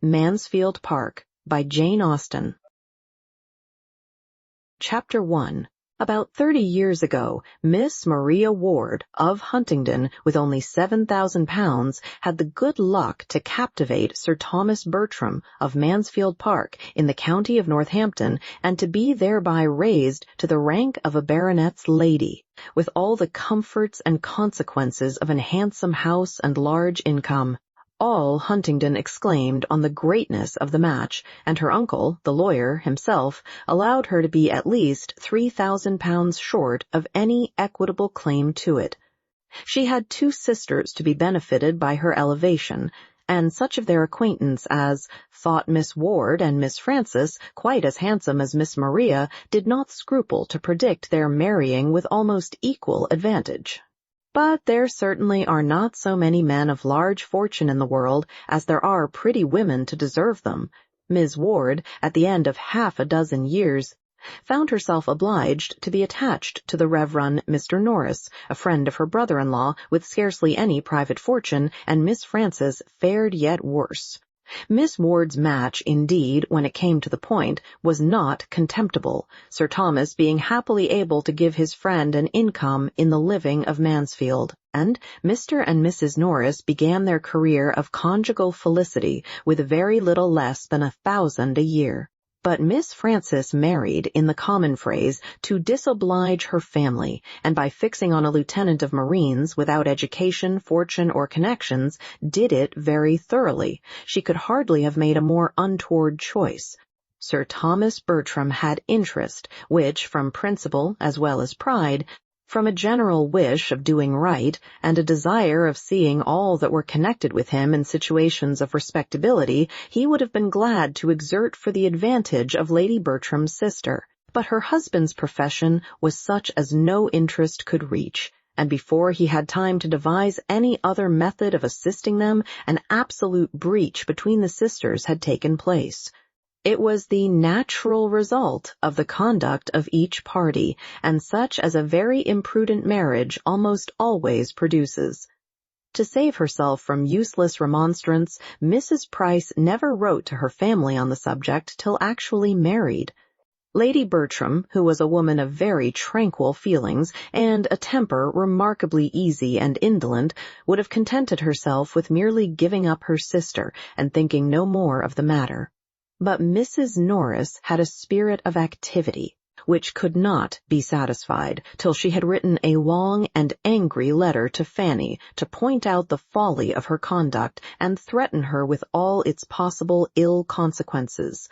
Mansfield Park by Jane Austen. Chapter 1. About 30 years ago, Miss Maria Ward of Huntingdon, with only £7,000, had the good luck to captivate Sir Thomas Bertram of Mansfield Park in the county of Northampton, and to be thereby raised to the rank of a baronet's lady, with all the comforts and consequences of an handsome house and large income. All Huntingdon exclaimed on the greatness of the match, and her uncle, the lawyer, himself, allowed her to be at least £3,000 short of any equitable claim to it. She had 2 sisters to be benefited by her elevation, and such of their acquaintance as thought Miss Ward and Miss Frances quite as handsome as Miss Maria did not scruple to predict their marrying with almost equal advantage. But there certainly are not so many men of large fortune in the world as there are pretty women to deserve them. Miss Ward, at the end of half a dozen years, found herself obliged to be attached to the Reverend Mr. Norris, a friend of her brother-in-law with scarcely any private fortune, and Miss Frances fared yet worse. Miss Ward's match, indeed, when it came to the point, was not contemptible, Sir Thomas being happily able to give his friend an income in the living of Mansfield, and Mr. and Mrs. Norris began their career of conjugal felicity with very little less than £1,000 a year. But Miss Frances married, in the common phrase, to disoblige her family, and by fixing on a lieutenant of marines, without education, fortune, or connections, did it very thoroughly. She could hardly have made a more untoward choice. Sir Thomas Bertram had interest, which, from principle as well as pride, from a general wish of doing right, and a desire of seeing all that were connected with him in situations of respectability, he would have been glad to exert for the advantage of Lady Bertram's sister. But her husband's profession was such as no interest could reach, and before he had time to devise any other method of assisting them, an absolute breach between the sisters had taken place. It was the natural result of the conduct of each party, and such as a very imprudent marriage almost always produces. To save herself from useless remonstrance, Mrs. Price never wrote to her family on the subject till actually married. Lady Bertram, who was a woman of very tranquil feelings, and a temper remarkably easy and indolent, would have contented herself with merely giving up her sister, and thinking no more of the matter. But Mrs. Norris had a spirit of activity, which could not be satisfied till she had written a long and angry letter to Fanny to point out the folly of her conduct and threaten her with all its possible ill consequences.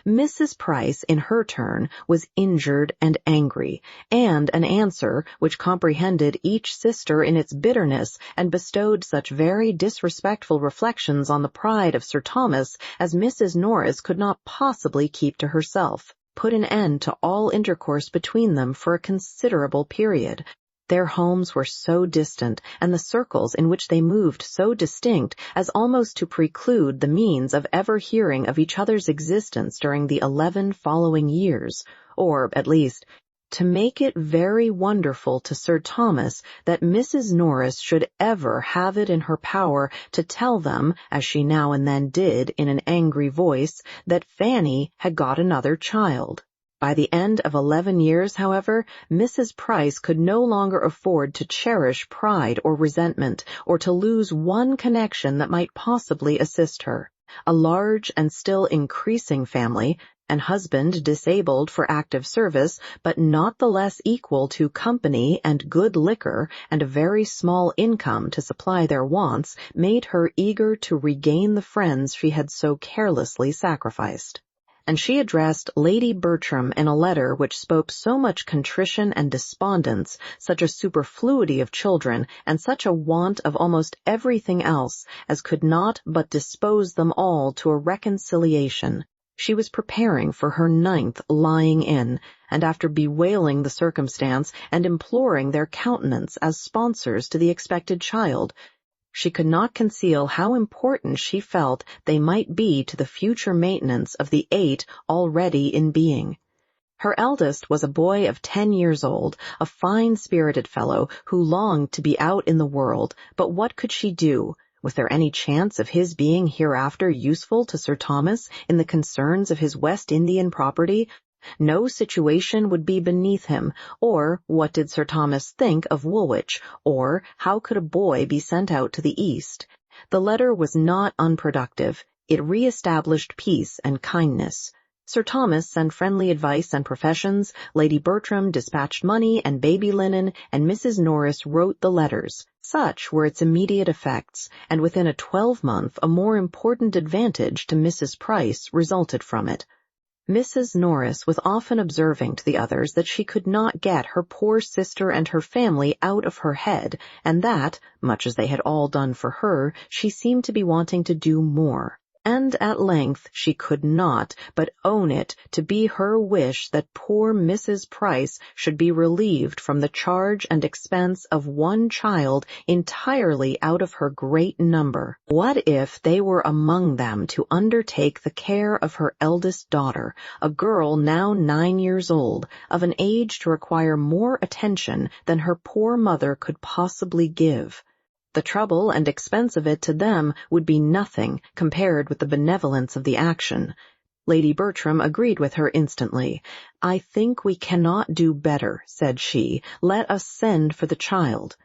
Mrs. Price, in her turn, was injured and angry, and an answer which comprehended each sister in its bitterness and bestowed such very disrespectful reflections on the pride of Sir Thomas as Mrs. Norris could not possibly keep to herself, put an end to all intercourse between them for a considerable period. Their homes were so distant, and the circles in which they moved so distinct, as almost to preclude the means of ever hearing of each other's existence during the 11 following years, or, at least, to make it very wonderful to Sir Thomas that Mrs. Norris should ever have it in her power to tell them, as she now and then did in an angry voice, that Fanny had got another child. By the end of 11 years, however, Mrs. Price could no longer afford to cherish pride or resentment, or to lose one connection that might possibly assist her. A large and still increasing family, an husband disabled for active service, but not the less equal to company and good liquor, and a very small income to supply their wants, made her eager to regain the friends she had so carelessly sacrificed. And she addressed Lady Bertram in a letter which spoke so much contrition and despondence, such a superfluity of children, and such a want of almost everything else, as could not but dispose them all to a reconciliation. She was preparing for her 9th lying-in, and after bewailing the circumstance and imploring their countenance as sponsors to the expected child, she could not conceal how important she felt they might be to the future maintenance of the 8 already in being. Her eldest was a boy of 10 years old, a fine-spirited fellow who longed to be out in the world, but what could she do? Was there any chance of his being hereafter useful to Sir Thomas in the concerns of his West Indian property? No situation would be beneath him, or what did Sir Thomas think of Woolwich, or how could a boy be sent out to the East? The letter was not unproductive. It re-established peace and kindness. Sir Thomas sent friendly advice and professions, Lady Bertram dispatched money and baby linen, and Mrs. Norris wrote the letters. Such were its immediate effects, and within a 12-month a more important advantage to Mrs. Price resulted from it. Mrs. Norris was often observing to the others that she could not get her poor sister and her family out of her head, and that, much as they had all done for her, she seemed to be wanting to do more. And at length she could not but own it to be her wish that poor Mrs. Price should be relieved from the charge and expense of one child entirely out of her great number. What if they were among them to undertake the care of her eldest daughter, a girl now 9 years old, of an age to require more attention than her poor mother could possibly give? The trouble and expense of it to them would be nothing compared with the benevolence of the action. Lady Bertram agreed with her instantly. "I think we cannot do better," said she. "Let us send for the child."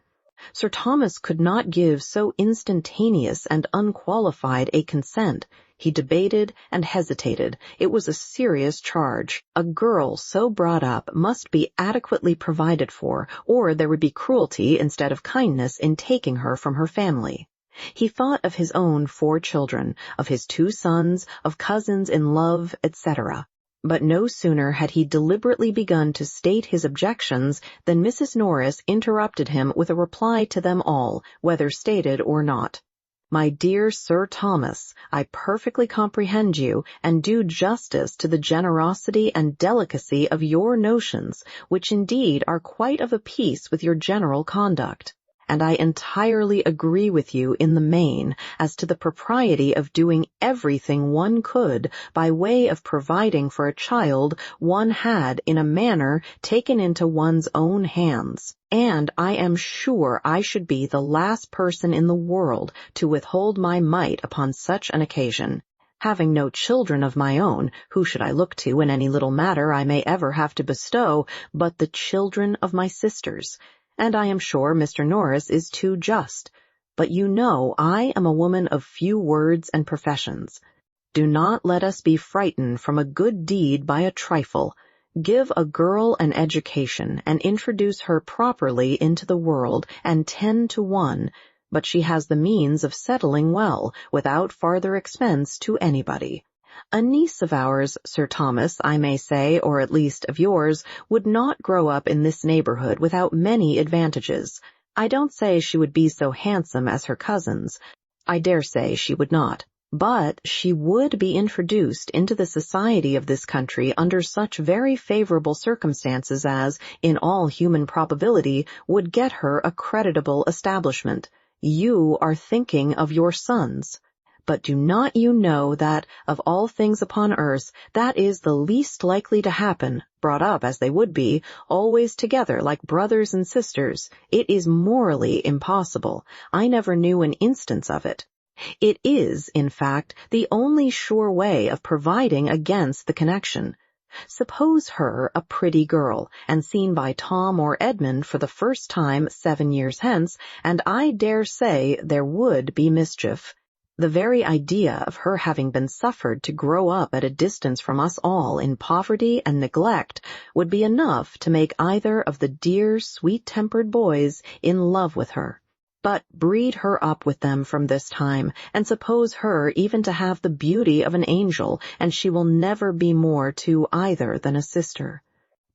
Sir Thomas could not give so instantaneous and unqualified a consent. He debated and hesitated. It was a serious charge. A girl so brought up must be adequately provided for, or there would be cruelty instead of kindness in taking her from her family. He thought of his own 4 children, of his 2 sons, of cousins in love, etc. But no sooner had he deliberately begun to state his objections than Mrs. Norris interrupted him with a reply to them all, whether stated or not. "My dear Sir Thomas, I perfectly comprehend you, and do justice to the generosity and delicacy of your notions, which indeed are quite of a piece with your general conduct. And I entirely agree with you in the main as to the propriety of doing everything one could by way of providing for a child one had in a manner taken into one's own hands. And I am sure I should be the last person in the world to withhold my mite upon such an occasion. Having no children of my own, who should I look to in any little matter I may ever have to bestow but the children of my sisters? And I am sure Mr. Norris is too just. But you know I am a woman of few words and professions. Do not let us be frightened from a good deed by a trifle. Give a girl an education, and introduce her properly into the world, and 10 to 1, but she has the means of settling well, without farther expense to anybody. A niece of ours, Sir Thomas, I may say, or at least of yours, would not grow up in this neighborhood without many advantages. I don't say she would be so handsome as her cousins. I dare say she would not. But she would be introduced into the society of this country under such very favorable circumstances as, in all human probability, would get her a creditable establishment. You are thinking of your sons. But do not you know that, of all things upon earth, that is the least likely to happen, brought up as they would be, always together like brothers and sisters? It is morally impossible. I never knew an instance of it. It is, in fact, the only sure way of providing against the connection. Suppose her a pretty girl, and seen by Tom or Edmund for the first time 7 years hence, and I dare say there would be mischief. The very idea of her having been suffered to grow up at a distance from us all in poverty and neglect would be enough to make either of the dear, sweet-tempered boys in love with her. But breed her up with them from this time, and suppose her even to have the beauty of an angel, and she will never be more to either than a sister."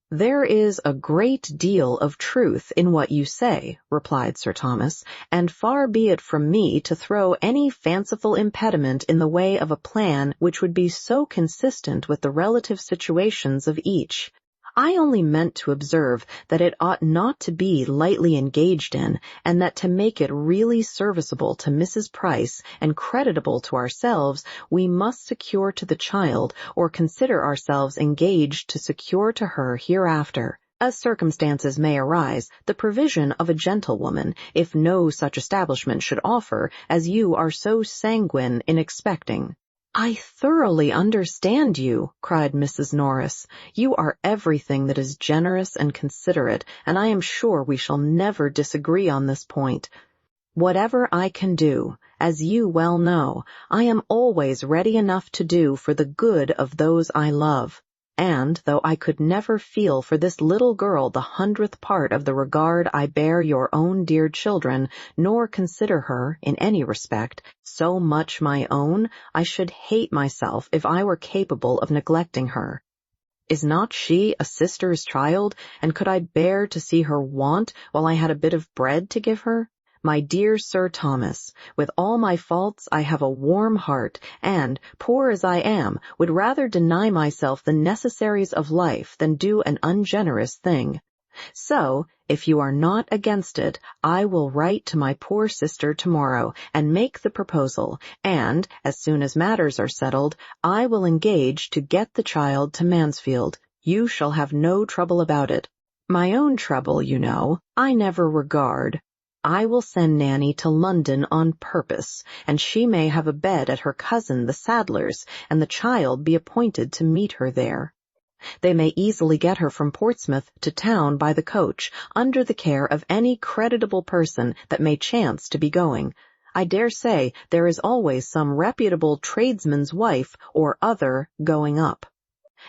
"There is a great deal of truth in what you say," replied Sir Thomas, "and far be it from me to throw any fanciful impediment in the way of a plan which would be so consistent with the relative situations of each. I only meant to observe that it ought not to be lightly engaged in, and that to make it really serviceable to Mrs. Price and creditable to ourselves, we must secure to the child, or consider ourselves engaged to secure to her hereafter, As circumstances may arise, the provision of a gentlewoman, if no such establishment should offer, as you are so sanguine in expecting." "I thoroughly understand you," cried Mrs. Norris. "You are everything that is generous and considerate, and I am sure we shall never disagree on this point. Whatever I can do, as you well know, I am always ready enough to do for the good of those I love. And, though I could never feel for this little girl the 100th part of the regard I bear your own dear children, nor consider her, in any respect, so much my own, I should hate myself if I were capable of neglecting her. Is not she a sister's child, and could I bear to see her want while I had a bit of bread to give her? My dear Sir Thomas, with all my faults I have a warm heart, and, poor as I am, would rather deny myself the necessaries of life than do an ungenerous thing. So, if you are not against it, I will write to my poor sister tomorrow, and make the proposal, and, as soon as matters are settled, I will engage to get the child to Mansfield. You shall have no trouble about it. My own trouble, you know, I never regard. I will send Nanny to London on purpose, and she may have a bed at her cousin the saddler's, and the child be appointed to meet her there. They may easily get her from Portsmouth to town by the coach, under the care of any creditable person that may chance to be going. I dare say there is always some reputable tradesman's wife or other going up."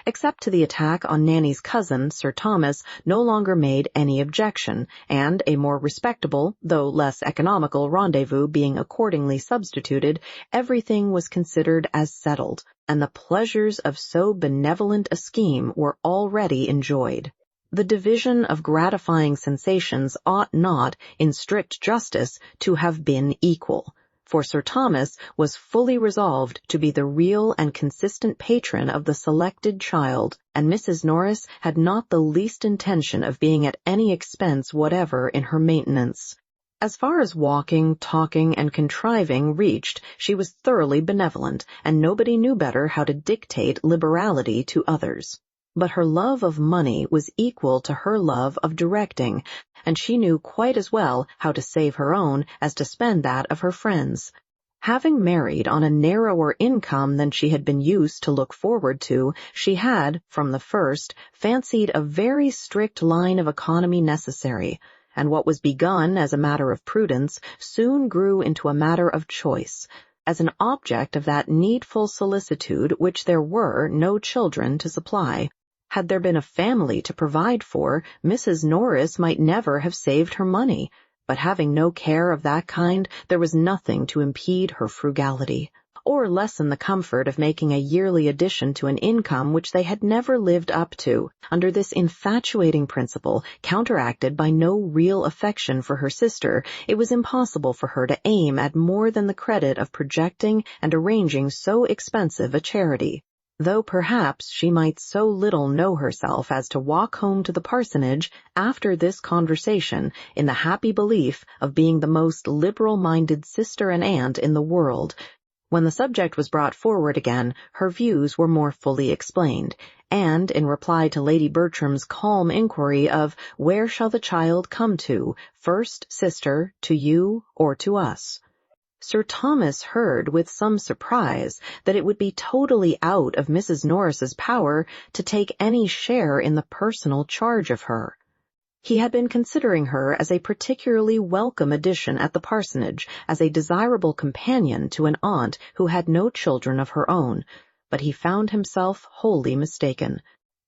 Except to the attack on Nanny's cousin, Sir Thomas no longer made any objection, and a more respectable, though less economical, rendezvous being accordingly substituted, everything was considered as settled, and the pleasures of so benevolent a scheme were already enjoyed. The division of gratifying sensations ought not, in strict justice, to have been equal, for Sir Thomas was fully resolved to be the real and consistent patron of the selected child, and Mrs. Norris had not the least intention of being at any expense whatever in her maintenance. As far as walking, talking, and contriving reached, she was thoroughly benevolent, and nobody knew better how to dictate liberality to others. But her love of money was equal to her love of directing, and she knew quite as well how to save her own as to spend that of her friends. Having married on a narrower income than she had been used to look forward to, she had, from the first, fancied a very strict line of economy necessary, and what was begun as a matter of prudence soon grew into a matter of choice, as an object of that needful solicitude which there were no children to supply. Had there been a family to provide for, Mrs. Norris might never have saved her money, but having no care of that kind, there was nothing to impede her frugality, or lessen the comfort of making a yearly addition to an income which they had never lived up to. Under this infatuating principle, counteracted by no real affection for her sister, it was impossible for her to aim at more than the credit of projecting and arranging so expensive a charity. Though perhaps she might so little know herself as to walk home to the parsonage after this conversation in the happy belief of being the most liberal-minded sister and aunt in the world. When the subject was brought forward again, her views were more fully explained, and in reply to Lady Bertram's calm inquiry of "Where shall the child come to, first, sister, to you or to us?" Sir Thomas heard with some surprise that it would be totally out of Mrs. Norris's power to take any share in the personal charge of her. He had been considering her as a particularly welcome addition at the parsonage, as a desirable companion to an aunt who had no children of her own, but he found himself wholly mistaken.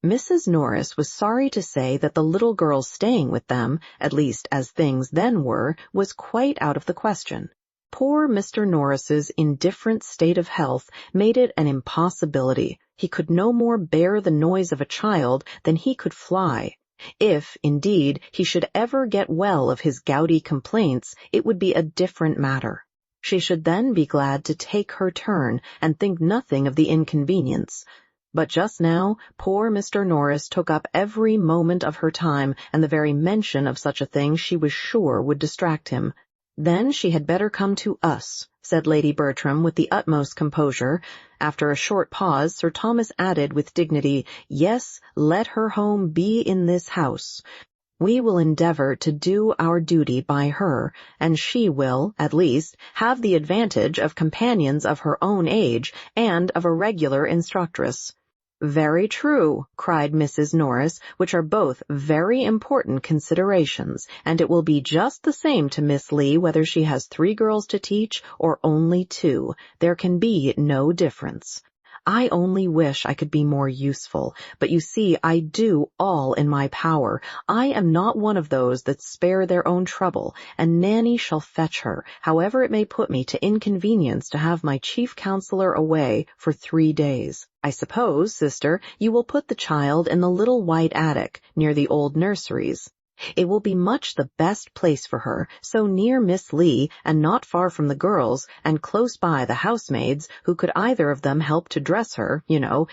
Mrs. Norris was sorry to say that the little girl staying with them, at least as things then were, was quite out of the question. Poor Mr. Norris's indifferent state of health made it an impossibility. He could no more bear the noise of a child than he could fly. If, indeed, he should ever get well of his gouty complaints, it would be a different matter. She should then be glad to take her turn and think nothing of the inconvenience. But just now, poor Mr. Norris took up every moment of her time, and the very mention of such a thing she was sure would distract him. "Then she had better come to us," said Lady Bertram with the utmost composure. After a short pause, Sir Thomas added with dignity, "Yes, let her home be in this house. We will endeavor to do our duty by her, and she will, at least, have the advantage of companions of her own age and of a regular instructress." "Very true," cried Mrs. Norris, "which are both very important considerations, and it will be just the same to Miss Lee whether she has 3 girls to teach or only 2. There can be no difference. I only wish I could be more useful, but you see I do all in my power. I am not one of those that spare their own trouble, and Nanny shall fetch her, however it may put me to inconvenience to have my chief counselor away for 3 days. I suppose, sister, you will put the child in the little white attic, near the old nurseries. It will be much the best place for her, so near Miss Lee, and not far from the girls, and close by the housemaids, who could either of them help to dress her,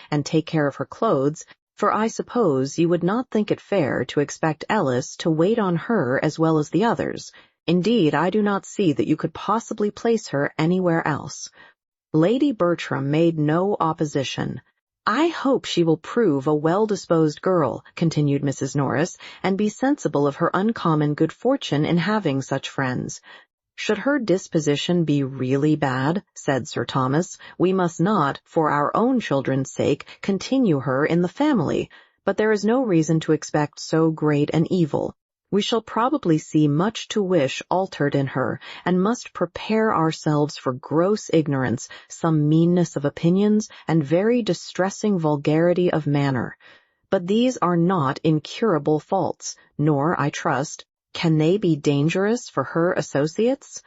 and take care of her clothes, for I suppose you would not think it fair to expect Ellis to wait on her as well as the others. Indeed, I do not see that you could possibly place her anywhere else." Lady Bertram made no opposition. "I hope she will prove a well-disposed girl," continued Mrs. Norris, "and be sensible of her uncommon good fortune in having such friends." "Should her disposition be really bad," said Sir Thomas, "we must not, for our own children's sake, continue her in the family. But there is no reason to expect so great an evil. We shall probably see much to wish altered in her, and must prepare ourselves for gross ignorance, some meanness of opinions, and very distressing vulgarity of manner. But these are not incurable faults, nor, I trust, can they be dangerous for her associates?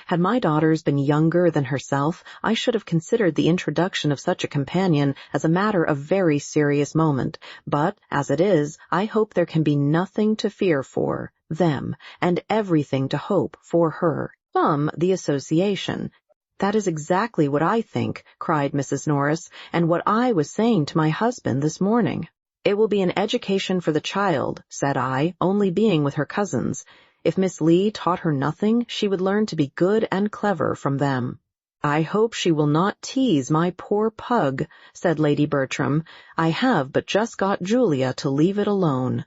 Had my daughters been younger than herself, I should have considered the introduction of such a companion as a matter of very serious moment, but, as it is, I hope there can be nothing to fear for them, and everything to hope for her. From the association. "That is exactly what I think," cried Mrs. Norris, "and what I was saying to my husband this morning." "It will be an education for the child," said I, "only being with her cousins. If Miss Lee taught her nothing, she would learn to be good and clever from them." "I hope she will not tease my poor pug," said Lady Bertram. "I have but just got Julia to leave it alone."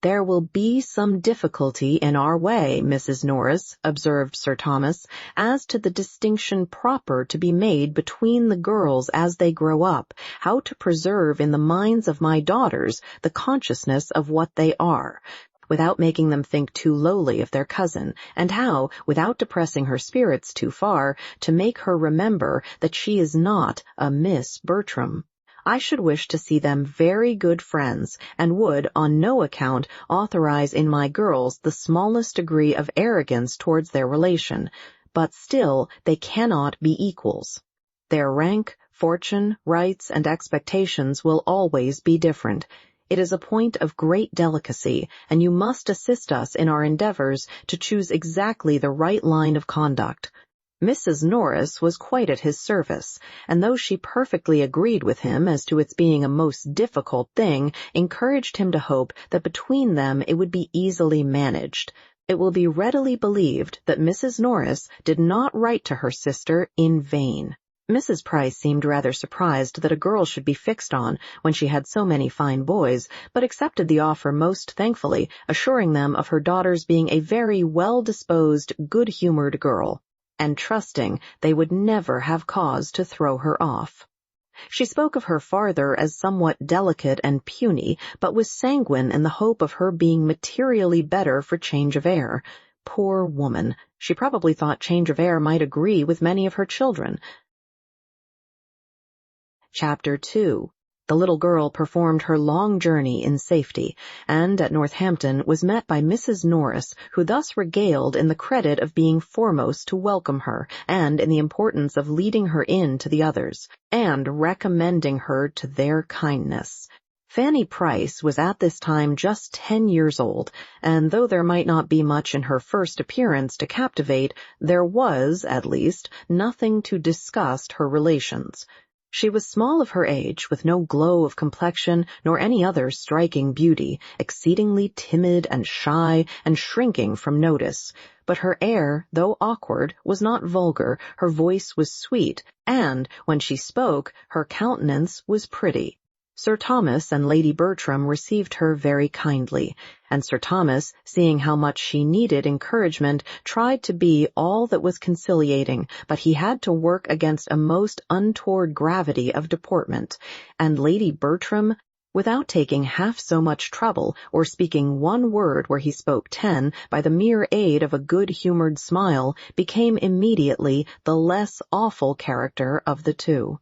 "There will be some difficulty in our way, Mrs. Norris," observed Sir Thomas, "as to the distinction proper to be made between the girls as they grow up, how to preserve in the minds of my daughters the consciousness of what they are, without making them think too lowly of their cousin, and how, without depressing her spirits too far, to make her remember that she is not a Miss Bertram. I should wish to see them very good friends, and would on no account authorize in my girls the smallest degree of arrogance towards their relation, but still they cannot be equals. Their rank, fortune, rights, and expectations will always be different. It is a point of great delicacy, and you must assist us in our endeavors to choose exactly the right line of conduct." Mrs. Norris was quite at his service, and though she perfectly agreed with him as to its being a most difficult thing, encouraged him to hope that between them it would be easily managed. It will be readily believed that Mrs. Norris did not write to her sister in vain. Mrs. Price seemed rather surprised that a girl should be fixed on when she had so many fine boys, but accepted the offer most thankfully, assuring them of her daughter's being a very well-disposed, good-humored girl, and trusting they would never have cause to throw her off. She spoke of her farther as somewhat delicate and puny, but was sanguine in the hope of her being materially better for change of air. Poor woman! She probably thought change of air might agree with many of her children. Chapter 2. The little girl performed her long journey in safety, and at Northampton was met by Mrs. Norris, who thus regaled in the credit of being foremost to welcome her, and in the importance of leading her in to the others, and recommending her to their kindness. Fanny Price was at this time just 10 years old, and though there might not be much in her first appearance to captivate, there was, at least, nothing to disgust her relations. She was small of her age, with no glow of complexion nor any other striking beauty, exceedingly timid and shy and shrinking from notice. But her air, though awkward, was not vulgar, her voice was sweet, and, when she spoke, her countenance was pretty. Sir Thomas and Lady Bertram received her very kindly, and Sir Thomas, seeing how much she needed encouragement, tried to be all that was conciliating, but he had to work against a most untoward gravity of deportment, and Lady Bertram, without taking half so much trouble or speaking one word where he spoke 10, by the mere aid of a good-humored smile, became immediately the less awful character of the two.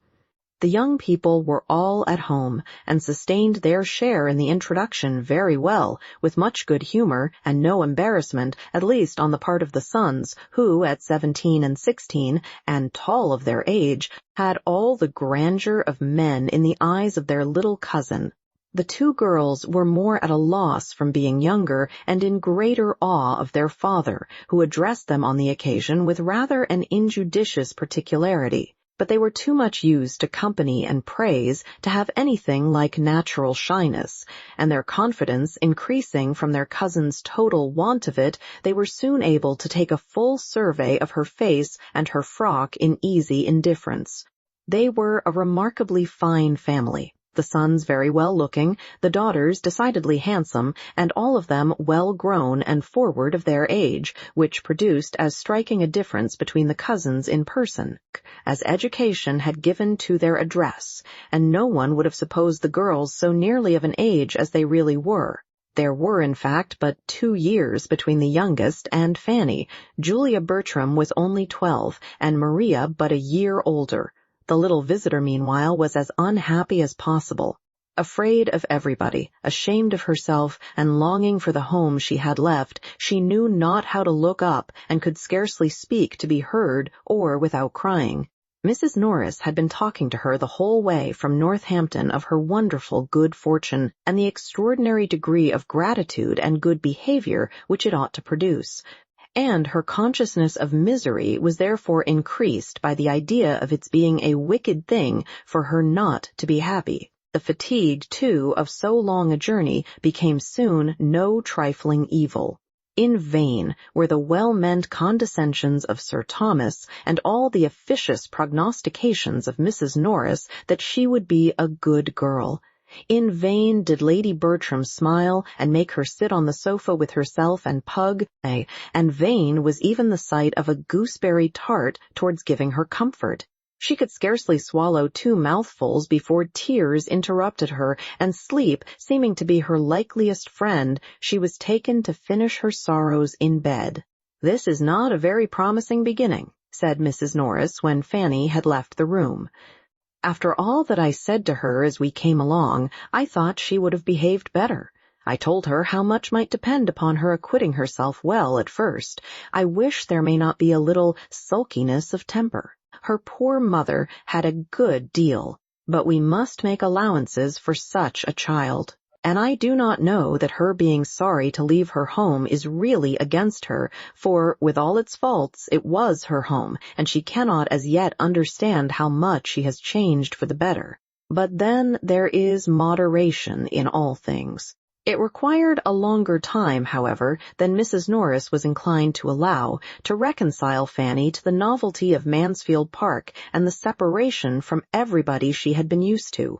The young people were all at home, and sustained their share in the introduction very well, with much good humor and no embarrassment, at least on the part of the sons, who, at 17 and 16, and tall of their age, had all the grandeur of men in the eyes of their little cousin. The two girls were more at a loss from being younger, and in greater awe of their father, who addressed them on the occasion with rather an injudicious particularity. But they were too much used to company and praise to have anything like natural shyness, and their confidence increasing from their cousin's total want of it, they were soon able to take a full survey of her face and her frock in easy indifference. They were a remarkably fine family. The sons very well-looking, the daughters decidedly handsome, and all of them well-grown and forward of their age, which produced as striking a difference between the cousins in person, as education had given to their address, and no one would have supposed the girls so nearly of an age as they really were. There were, in fact, but 2 years between the youngest and Fanny. Julia Bertram was only 12, and Maria but a year older. The little visitor, meanwhile, was as unhappy as possible. Afraid of everybody, ashamed of herself, and longing for the home she had left, she knew not how to look up, and could scarcely speak to be heard or without crying. Mrs. Norris had been talking to her the whole way from Northampton of her wonderful good fortune, and the extraordinary degree of gratitude and good behavior which it ought to produce. And her consciousness of misery was therefore increased by the idea of its being a wicked thing for her not to be happy. The fatigue, too, of so long a journey became soon no trifling evil. In vain were the well-meant condescensions of Sir Thomas and all the officious prognostications of Mrs. Norris that she would be a good girl. In vain did Lady Bertram smile and make her sit on the sofa with herself and Pug, and vain was even the sight of a gooseberry tart towards giving her comfort. She could scarcely swallow 2 mouthfuls before tears interrupted her, and sleep seeming to be her likeliest friend, she was taken to finish her sorrows in bed. "This is not a very promising beginning," said Mrs. Norris when Fanny had left the room. "After all that I said to her as we came along, I thought she would have behaved better. I told her how much might depend upon her acquitting herself well at first. I wish there may not be a little sulkiness of temper. Her poor mother had a good deal, but we must make allowances for such a child. And I do not know that her being sorry to leave her home is really against her, for, with all its faults, it was her home, and she cannot as yet understand how much she has changed for the better. But then there is moderation in all things. It required a longer time, however, than Mrs. Norris was inclined to allow, to reconcile Fanny to the novelty of Mansfield Park and the separation from everybody she had been used to.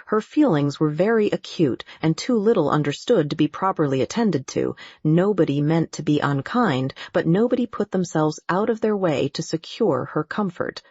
Her feelings were very acute and too little understood to be properly attended to. Nobody meant to be unkind, but nobody put themselves out of their way to secure her comfort.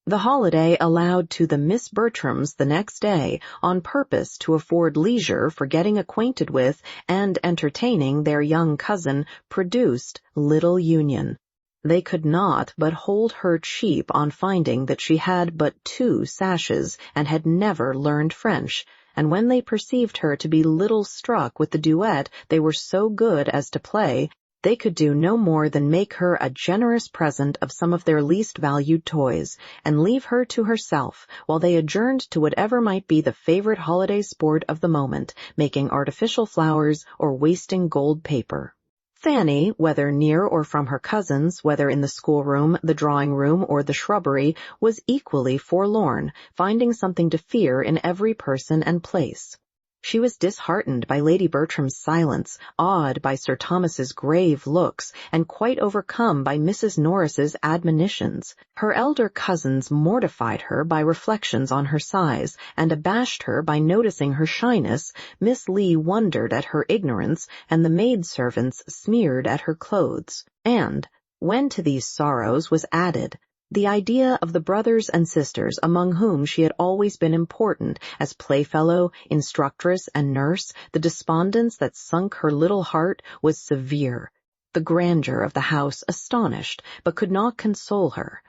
The holiday allowed to the Miss Bertrams the next day, on purpose to afford leisure for getting acquainted with and entertaining their young cousin, produced little union. They could not but hold her cheap on finding that she had but 2 sashes and had never learned French, and when they perceived her to be little struck with the duet they were so good as to play, they could do no more than make her a generous present of some of their least valued toys, and leave her to herself, while they adjourned to whatever might be the favorite holiday sport of the moment, making artificial flowers or wasting gold paper. Fanny, whether near or from her cousins, whether in the schoolroom, the drawing-room, or the shrubbery, was equally forlorn, finding something to fear in every person and place. She was disheartened by Lady Bertram's silence, awed by Sir Thomas's grave looks, and quite overcome by Mrs. Norris's admonitions. Her elder cousins mortified her by reflections on her size, and abashed her by noticing her shyness. Miss Lee wondered at her ignorance, and the maidservants sneered at her clothes. And, when to these sorrows was added the idea of the brothers and sisters among whom she had always been important as playfellow, instructress, and nurse, the despondence that sunk her little heart was severe. The grandeur of the house astonished, but could not console her.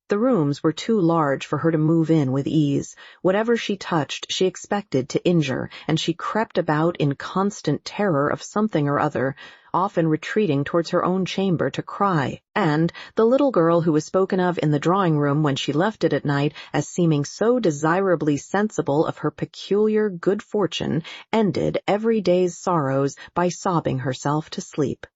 The rooms were too large for her to move in with ease. Whatever she touched she expected to injure, and she crept about in constant terror of something or other, often retreating towards her own chamber to cry, and the little girl who was spoken of in the drawing-room when she left it at night as seeming so desirably sensible of her peculiar good fortune ended every day's sorrows by sobbing herself to sleep.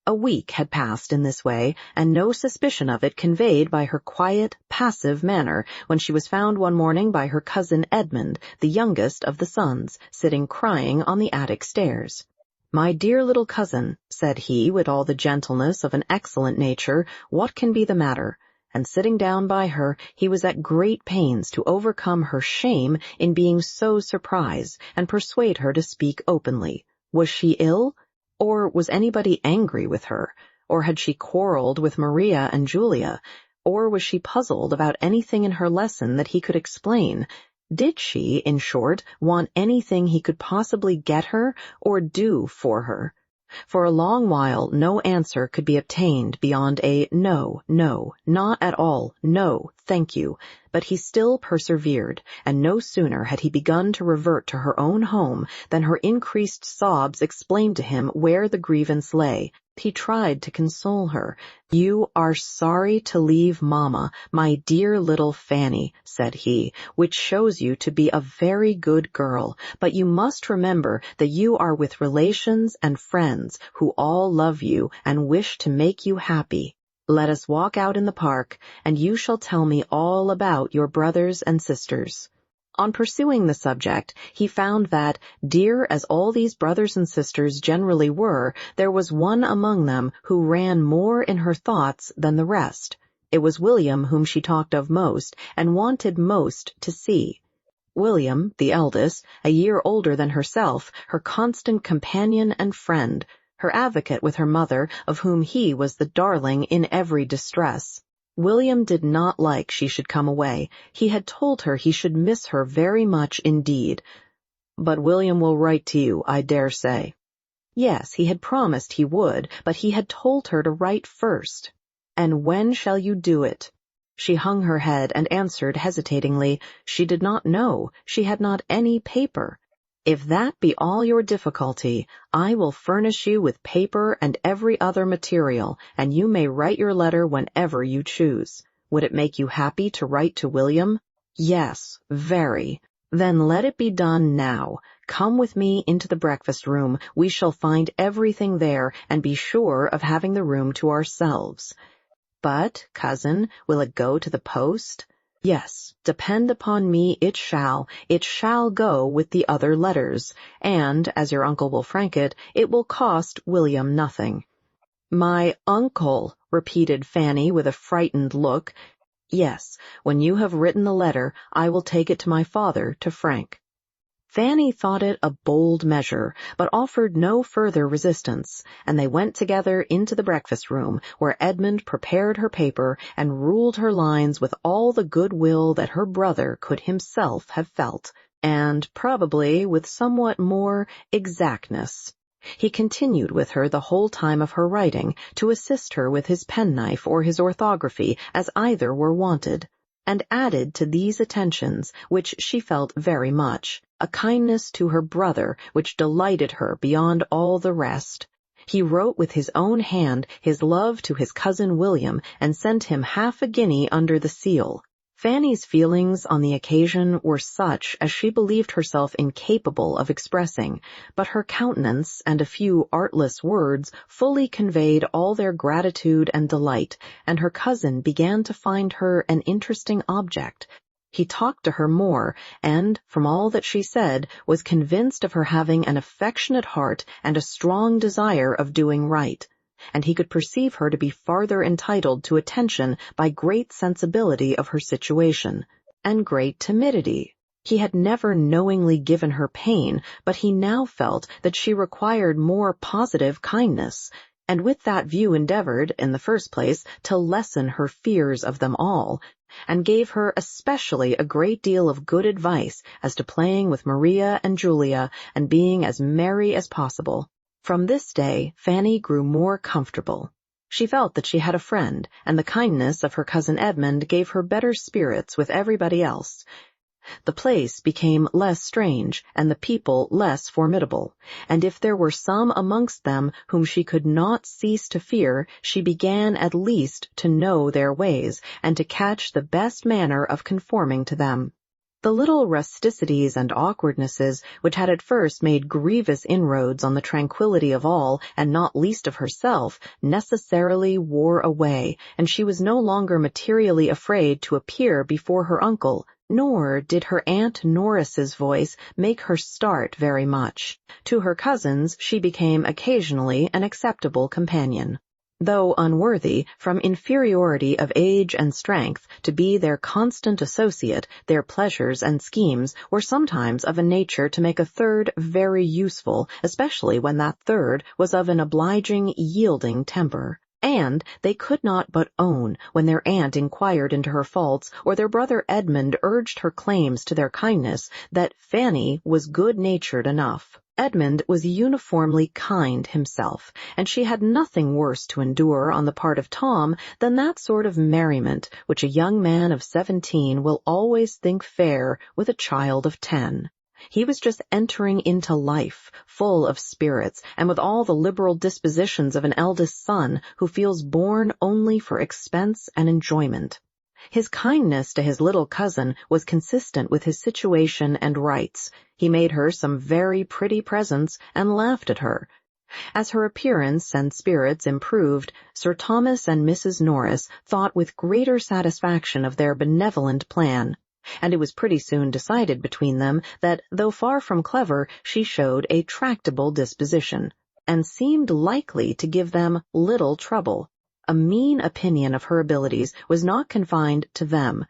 A week had passed in this way, and no suspicion of it conveyed by her quiet, passive manner, when she was found one morning by her cousin Edmund, the youngest of the sons, sitting crying on the attic stairs. "My dear little cousin," said he, with all the gentleness of an excellent nature, "what can be the matter?" And sitting down by her, he was at great pains to overcome her shame in being so surprised, and persuade her to speak openly. Was she ill? Or was anybody angry with her? Or had she quarreled with Maria and Julia? Or was she puzzled about anything in her lesson that he could explain? Did she, in short, want anything he could possibly get her or do for her? For a long while no answer could be obtained beyond a no, no, not at all, no, thank you, but he still persevered, and no sooner had he begun to revert to her own home than her increased sobs explained to him where the grievance lay. He tried to console her. "You are sorry to leave Mamma, my dear little Fanny," said he, "which shows you to be a very good girl, but you must remember that you are with relations and friends who all love you and wish to make you happy. Let us walk out in the park, and you shall tell me all about your brothers and sisters." On pursuing the subject, he found that, dear as all these brothers and sisters generally were, there was one among them who ran more in her thoughts than the rest. It was William whom she talked of most, and wanted most to see. William, the eldest, a year older than herself, her constant companion and friend, her advocate with her mother, of whom he was the darling in every distress. William did not like she should come away. He had told her he should miss her very much indeed. "But William will write to you, I dare say." Yes, he had promised he would, but he had told her to write first. "And when shall you do it?" She hung her head and answered hesitatingly, she did not know, she had not any paper. "If that be all your difficulty, I will furnish you with paper and every other material, and you may write your letter whenever you choose. Would it make you happy to write to William?" "Yes, very." "Then let it be done now. Come with me into the breakfast-room. We shall find everything there, and be sure of having the room to ourselves." "But, cousin, will it go to the post?" "Yes, depend upon me, it shall go with the other letters, and, as your uncle will frank it, it will cost William nothing." "My uncle," repeated Fanny with a frightened look. "Yes, when you have written the letter, I will take it to my father to frank." Fanny thought it a bold measure, but offered no further resistance, and they went together into the breakfast-room, where Edmund prepared her paper and ruled her lines with all the good will that her brother could himself have felt, and probably with somewhat more exactness. He continued with her the whole time of her writing, to assist her with his penknife or his orthography, as either were wanted, and added to these attentions, which she felt very much, a kindness to her brother which delighted her beyond all the rest. He wrote with his own hand his love to his cousin William, and sent him 1/2 guinea under the seal. Fanny's feelings on the occasion were such as she believed herself incapable of expressing, but her countenance and a few artless words fully conveyed all their gratitude and delight, and her cousin began to find her an interesting object. He talked to her more, and, from all that she said, was convinced of her having an affectionate heart and a strong desire of doing right, and he could perceive her to be farther entitled to attention by great sensibility of her situation, and great timidity. He had never knowingly given her pain, but he now felt that she required more positive kindness, and with that view endeavored, in the first place, to lessen her fears of them all, and gave her especially a great deal of good advice as to playing with Maria and Julia and being as merry as possible. From this day, Fanny grew more comfortable. She felt that she had a friend, and the kindness of her cousin Edmund gave her better spirits with everybody else. The place became less strange, and the people less formidable, and if there were some amongst them whom she could not cease to fear, she began at least to know their ways, and to catch the best manner of conforming to them. The little rusticities and awkwardnesses which had at first made grievous inroads on the tranquillity of all, and not least of herself, necessarily wore away, and she was no longer materially afraid to appear before her uncle, nor did her Aunt Norris's voice make her start very much. To her cousins she became occasionally an acceptable companion, though unworthy, from inferiority of age and strength, to be their constant associate. Their pleasures and schemes were sometimes of a nature to make a third very useful, especially when that third was of an obliging, yielding temper. And they could not but own, when their aunt inquired into her faults, or their brother Edmund urged her claims to their kindness, that Fanny was good-natured enough. Edmund was uniformly kind himself, and she had nothing worse to endure on the part of Tom than that sort of merriment which a young man of 17 will always think fair with a child of 10. He was just entering into life, full of spirits, and with all the liberal dispositions of an eldest son who feels born only for expense and enjoyment. His kindness to his little cousin was consistent with his situation and rights. He made her some very pretty presents and laughed at her. As her appearance and spirits improved, Sir Thomas and Mrs. Norris thought with greater satisfaction of their benevolent plan, and it was pretty soon decided between them that, though far from clever, she showed a tractable disposition, and seemed likely to give them little trouble. A mean opinion of her abilities was not confined to them.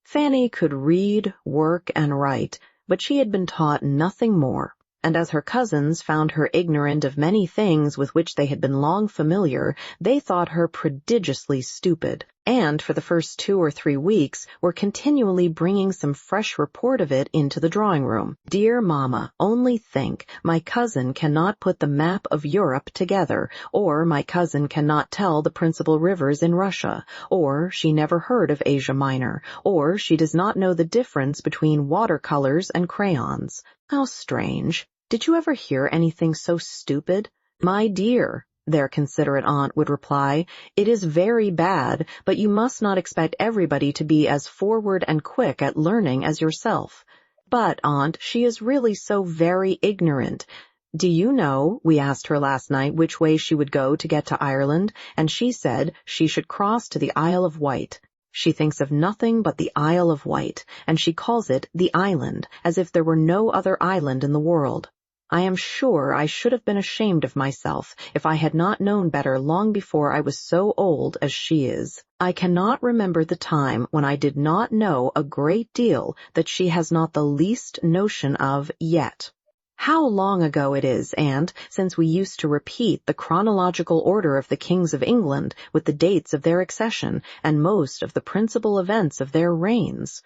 Fanny could read, work, and write, but she had been taught nothing more, and as her cousins found her ignorant of many things with which they had been long familiar, they thought her prodigiously stupid, and for the first 2 or 3 weeks were continually bringing some fresh report of it into the drawing-room. "Dear mamma, only think, my cousin cannot put the map of Europe together, or my cousin cannot tell the principal rivers in Russia, or she never heard of Asia Minor, or she does not know the difference between watercolors and crayons. How strange! Did you ever hear anything so stupid?" "My dear," their considerate aunt would reply, "it is very bad, but you must not expect everybody to be as forward and quick at learning as yourself." "But, aunt, she is really so very ignorant. Do you know," we asked her last night which way she would go to get to Ireland, and she said she should cross to the Isle of Wight. She thinks of nothing but the Isle of Wight, and she calls it the island, as if there were no other island in the world. I am sure I should have been ashamed of myself if I had not known better long before I was so old as she is. I cannot remember the time when I did not know a great deal that she has not the least notion of yet. How long ago it is, aunt, since we used to repeat the chronological order of the kings of England with the dates of their accession and most of the principal events of their reigns."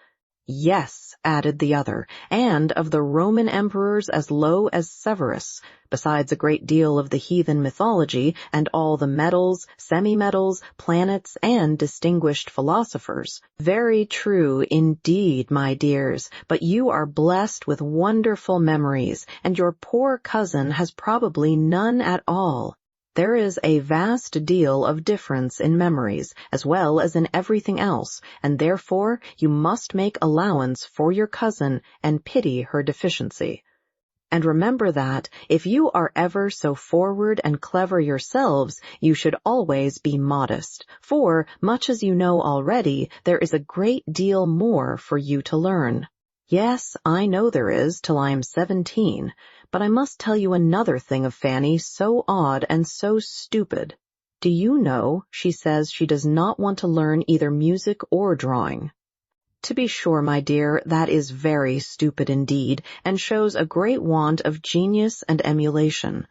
"Yes," added the other, "and of the Roman emperors as low as Severus, besides a great deal of the heathen mythology and all the metals, semi-metals, planets, and distinguished philosophers." "Very true indeed, my dears, but you are blessed with wonderful memories, and your poor cousin has probably none at all." There is a vast deal of difference in memories, as well as in everything else, and therefore you must make allowance for your cousin and pity her deficiency. And remember that, if you are ever so forward and clever yourselves, you should always be modest, for, much as you know already, there is a great deal more for you to learn. Yes, I know there is, till I am 17, but I must tell you another thing of Fanny so odd and so stupid. Do you know, she says she does not want to learn either music or drawing. To be sure, my dear, that is very stupid indeed, and shows a great want of genius and emulation.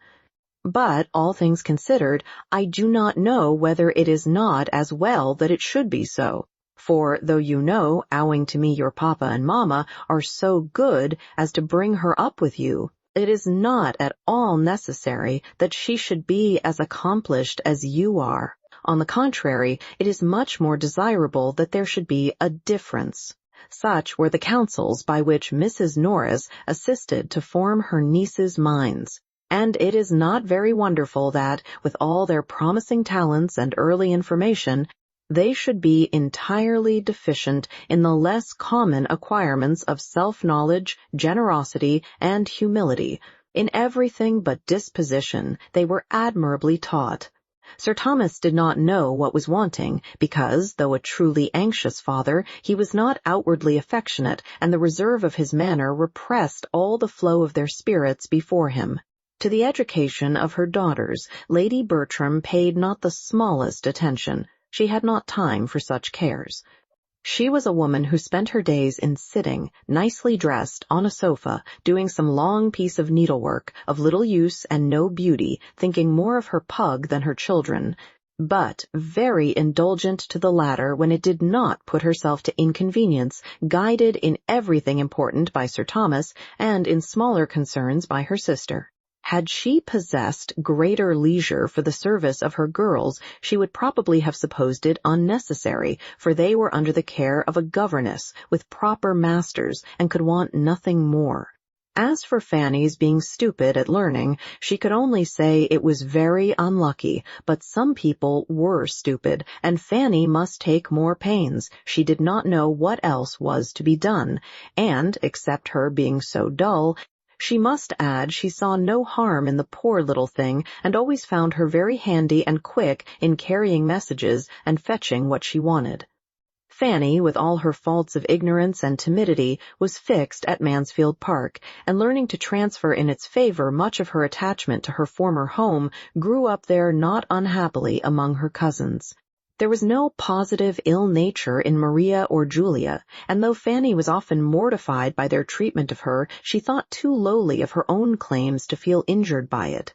But, all things considered, I do not know whether it is not as well that it should be so. For, though you know, owing to me your papa and mamma are so good as to bring her up with you, it is not at all necessary that she should be as accomplished as you are. On the contrary, it is much more desirable that there should be a difference. Such were the counsels by which Mrs. Norris assisted to form her nieces' minds. And it is not very wonderful that, with all their promising talents and early information, they should be entirely deficient in the less common acquirements of self-knowledge, generosity, and humility. In everything but disposition they were admirably taught. Sir Thomas did not know what was wanting, because, though a truly anxious father, he was not outwardly affectionate, and the reserve of his manner repressed all the flow of their spirits before him. To the education of her daughters, Lady Bertram paid not the smallest attention. She had not time for such cares. She was a woman who spent her days in sitting, nicely dressed, on a sofa, doing some long piece of needlework, of little use and no beauty, thinking more of her pug than her children, but very indulgent to the latter when it did not put herself to inconvenience, guided in everything important by Sir Thomas, and in smaller concerns by her sister. Had she possessed greater leisure for the service of her girls, she would probably have supposed it unnecessary, for they were under the care of a governess, with proper masters, and could want nothing more. As for Fanny's being stupid at learning, she could only say it was very unlucky, but some people were stupid, and Fanny must take more pains. She did not know what else was to be done, and, except her being so dull, she must add she saw no harm in the poor little thing, and always found her very handy and quick in carrying messages and fetching what she wanted. Fanny, with all her faults of ignorance and timidity, was fixed at Mansfield Park, and learning to transfer in its favor much of her attachment to her former home, grew up there not unhappily among her cousins. There was no positive ill nature in Maria or Julia, and though Fanny was often mortified by their treatment of her, she thought too lowly of her own claims to feel injured by it.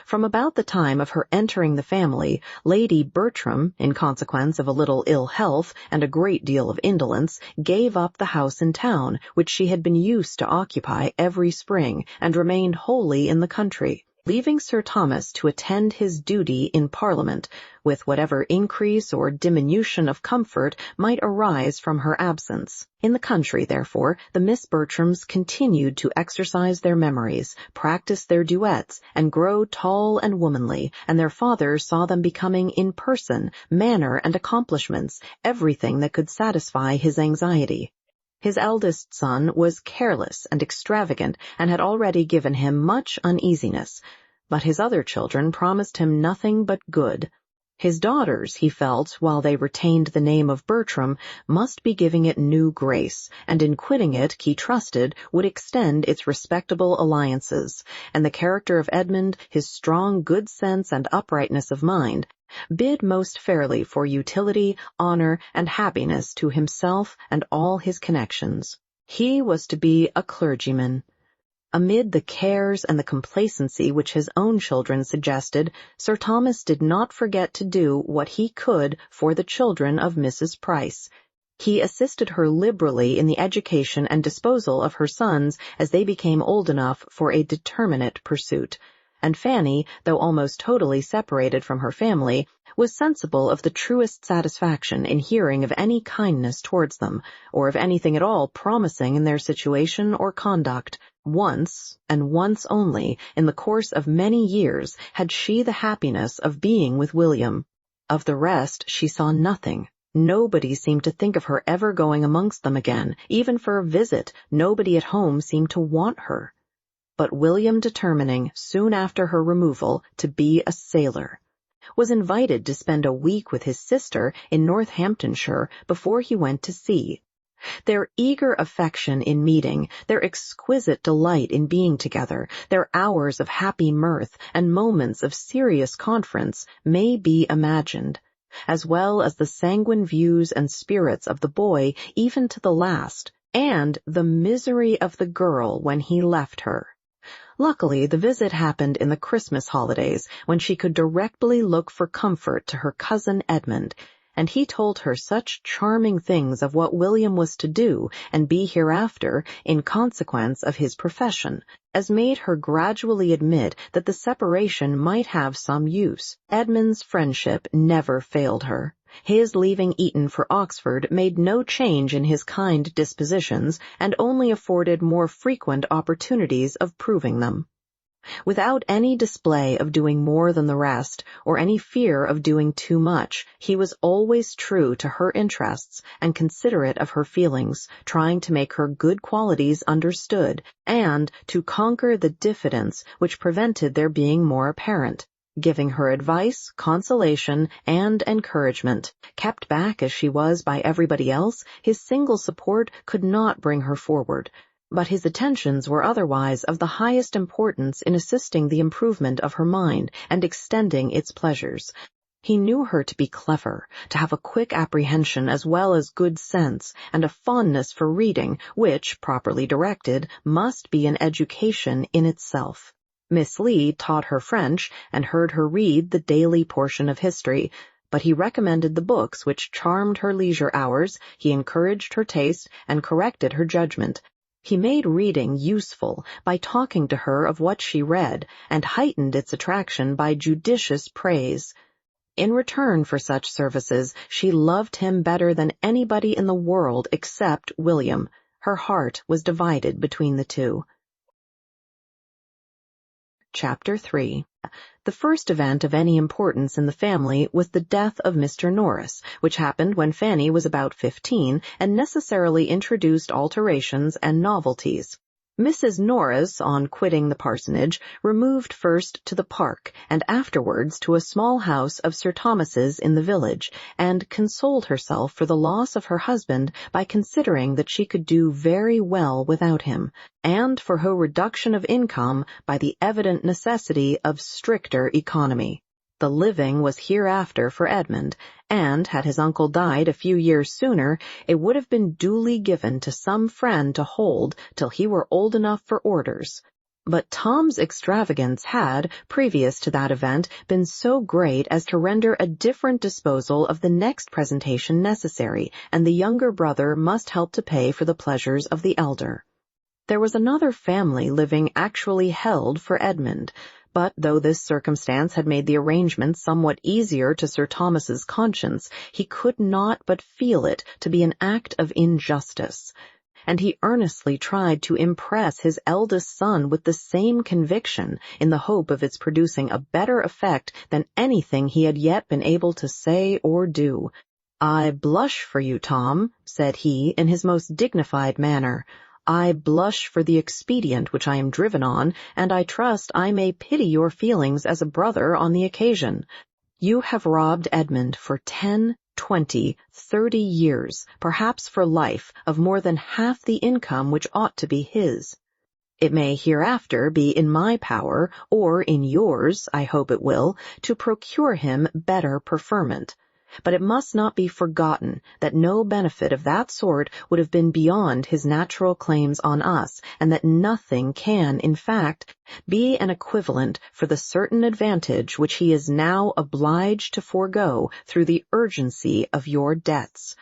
From about the time of her entering the family, Lady Bertram, in consequence of a little ill health and a great deal of indolence, gave up the house in town, which she had been used to occupy every spring, and remained wholly in the country, leaving Sir Thomas to attend his duty in Parliament, with whatever increase or diminution of comfort might arise from her absence. In the country, therefore, the Miss Bertrams continued to exercise their memories, practice their duets, and grow tall and womanly, and their father saw them becoming in person, manner, and accomplishments everything that could satisfy his anxiety. His eldest son was careless and extravagant, and had already given him much uneasiness, but his other children promised him nothing but good. His daughters, he felt, while they retained the name of Bertram, must be giving it new grace, and in quitting it, he trusted, would extend its respectable alliances, and the character of Edmund, his strong good sense and uprightness of mind, bid most fairly for utility, honor, and happiness to himself and all his connections. He was to be a clergyman. Amid the cares and the complacency which his own children suggested, Sir Thomas did not forget to do what he could for the children of Mrs. Price. He assisted her liberally in the education and disposal of her sons as they became old enough for a determinate pursuit. And Fanny, though almost totally separated from her family, was sensible of the truest satisfaction in hearing of any kindness towards them, or of anything at all promising in their situation or conduct. Once, and once only, in the course of many years, had she the happiness of being with William. Of the rest she saw nothing. Nobody seemed to think of her ever going amongst them again. Even for a visit, nobody at home seemed to want her. But William, determining, soon after her removal, to be a sailor, was invited to spend a week with his sister in Northamptonshire before he went to sea. Their eager affection in meeting, their exquisite delight in being together, their hours of happy mirth and moments of serious conference may be imagined, as well as the sanguine views and spirits of the boy even to the last, and the misery of the girl when he left her. Luckily, the visit happened in the Christmas holidays, when she could directly look for comfort to her cousin Edmund, and he told her such charming things of what William was to do and be hereafter in consequence of his profession, as made her gradually admit that the separation might have some use. Edmund's friendship never failed her. His leaving Eton for Oxford made no change in his kind dispositions, and only afforded more frequent opportunities of proving them. Without any display of doing more than the rest, or any fear of doing too much, he was always true to her interests and considerate of her feelings, trying to make her good qualities understood, and to conquer the diffidence which prevented their being more apparent, giving her advice, consolation, and encouragement. Kept back as she was by everybody else, his single support could not bring her forward, but his attentions were otherwise of the highest importance in assisting the improvement of her mind and extending its pleasures. He knew her to be clever, to have a quick apprehension as well as good sense, and a fondness for reading, which, properly directed, must be an education in itself. Miss Lee taught her French and heard her read the daily portion of history, but he recommended the books which charmed her leisure hours, he encouraged her taste, and corrected her judgment. He made reading useful by talking to her of what she read, and heightened its attraction by judicious praise. In return for such services, she loved him better than anybody in the world except William. Her heart was divided between the two. Chapter 3. The first event of any importance in the family was the death of Mr. Norris, which happened when Fanny was about 15 and necessarily introduced alterations and novelties. Mrs. Norris, on quitting the parsonage, removed first to the park and afterwards to a small house of Sir Thomas's in the village, and consoled herself for the loss of her husband by considering that she could do very well without him, and for her reduction of income by the evident necessity of stricter economy. The living was hereafter for Edmund, and had his uncle died a few years sooner, it would have been duly given to some friend to hold till he were old enough for orders. But Tom's extravagance had, previous to that event, been so great as to render a different disposal of the next presentation necessary, and the younger brother must help to pay for the pleasures of the elder. There was another family living actually held for Edmund, but though this circumstance had made the arrangement somewhat easier to Sir Thomas's conscience, he could not but feel it to be an act of injustice, and he earnestly tried to impress his eldest son with the same conviction, in the hope of its producing a better effect than anything he had yet been able to say or do. "I blush for you, Tom," said he, in his most dignified manner. "I blush for the expedient which I am driven on, and I trust I may pity your feelings as a brother on the occasion. You have robbed Edmund for 10, 20, 30 years, perhaps for life, of more than half the income which ought to be his. It may hereafter be in my power, or in yours, I hope it will, to procure him better preferment. But it must not be forgotten that no benefit of that sort would have been beyond his natural claims on us, and that nothing can, in fact, be an equivalent for the certain advantage which he is now obliged to forego through the urgency of your debts."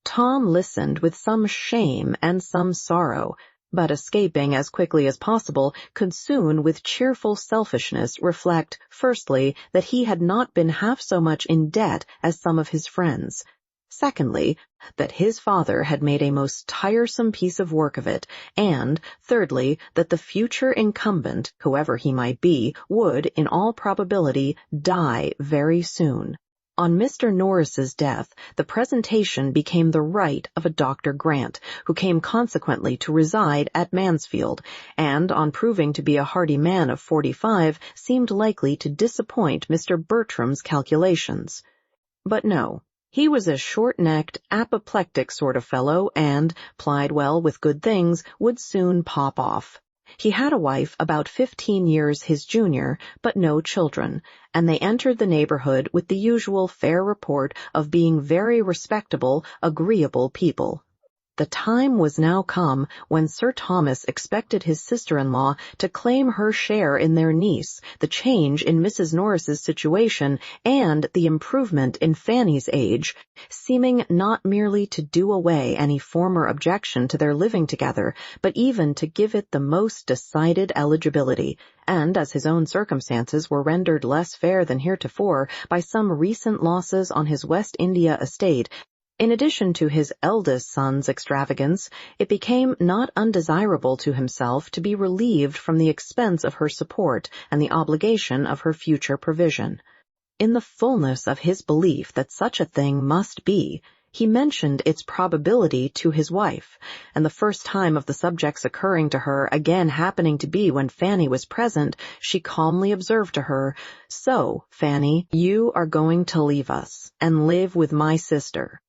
Tom listened with some shame and some sorrow, but escaping as quickly as possible, could soon with cheerful selfishness reflect, firstly, that he had not been half so much in debt as some of his friends, Secondly, that his father had made a most tiresome piece of work of it, and, thirdly, that the future incumbent, whoever he might be, would, in all probability, die very soon. On Mr. Norris's death, the presentation became the right of a Dr. Grant, who came consequently to reside at Mansfield, and, on proving to be a hardy man of 45, seemed likely to disappoint Mr. Bertram's calculations. But no. He was a short-necked, apoplectic sort of fellow and, plied well with good things, would soon pop off. He had a wife about 15 years his junior, but no children, and they entered the neighborhood with the usual fair report of being very respectable, agreeable people. The time was now come when Sir Thomas expected his sister-in-law to claim her share in their niece, the change in Mrs. Norris's situation, and the improvement in Fanny's age, seeming not merely to do away any former objection to their living together, but even to give it the most decided eligibility, and as his own circumstances were rendered less fair than heretofore by some recent losses on his West India estate, in addition to his eldest son's extravagance, it became not undesirable to himself to be relieved from the expense of her support and the obligation of her future provision. In the fullness of his belief that such a thing must be, he mentioned its probability to his wife, and the first time of the subject's occurring to her again happening to be when Fanny was present, she calmly observed to her, "So, Fanny, you are going to leave us, and live with my sister.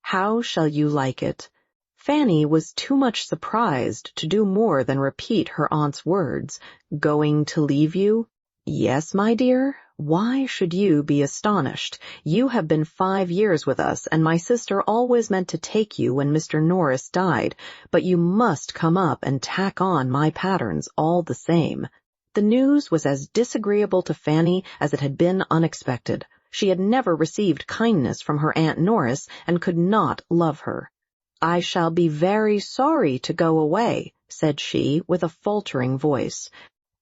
How shall you like it?" Fanny was too much surprised to do more than repeat her aunt's words. "Going to leave you?" "Yes, my dear. Why should you be astonished? You have been 5 years with us, and my sister always meant to take you when Mr. Norris died, but you must come up and tack on my patterns all the same." The news was as disagreeable to Fanny as it had been unexpected. She had never received kindness from her Aunt Norris and could not love her. "I shall be very sorry to go away," said she, with a faltering voice.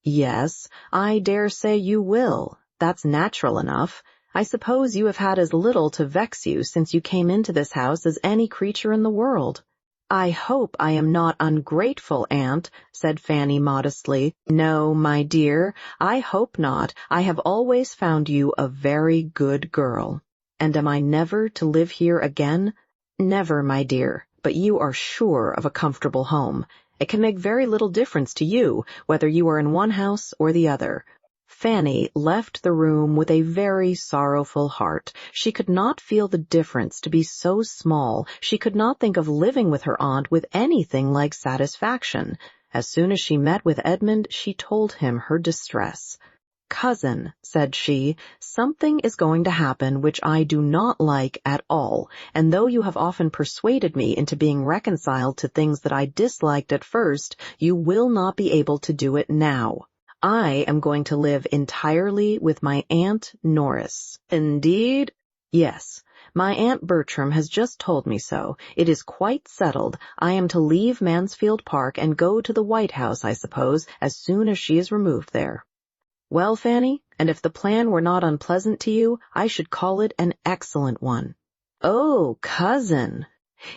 "Yes, I dare say you will. That's natural enough. I suppose you have had as little to vex you since you came into this house as any creature in the world." "I hope I am not ungrateful, Aunt," said Fanny modestly. "No, my dear, I hope not. I have always found you a very good girl." "And am I never to live here again?" "Never, my dear, but you are sure of a comfortable home. It can make very little difference to you whether you are in one house or the other." Fanny left the room with a very sorrowful heart. She could not feel the difference to be so small. She could not think of living with her aunt with anything like satisfaction. As soon as she met with Edmund, she told him her distress. "Cousin," said she, "something is going to happen which I do not like at all, and though you have often persuaded me into being reconciled to things that I disliked at first, you will not be able to do it now. I am going to live entirely with my Aunt Norris." "Indeed?" "Yes. My Aunt Bertram has just told me so. It is quite settled. I am to leave Mansfield Park and go to the White House, I suppose, as soon as she is removed there." "Well, Fanny, and if the plan were not unpleasant to you, I should call it an excellent one." "Oh, cousin!"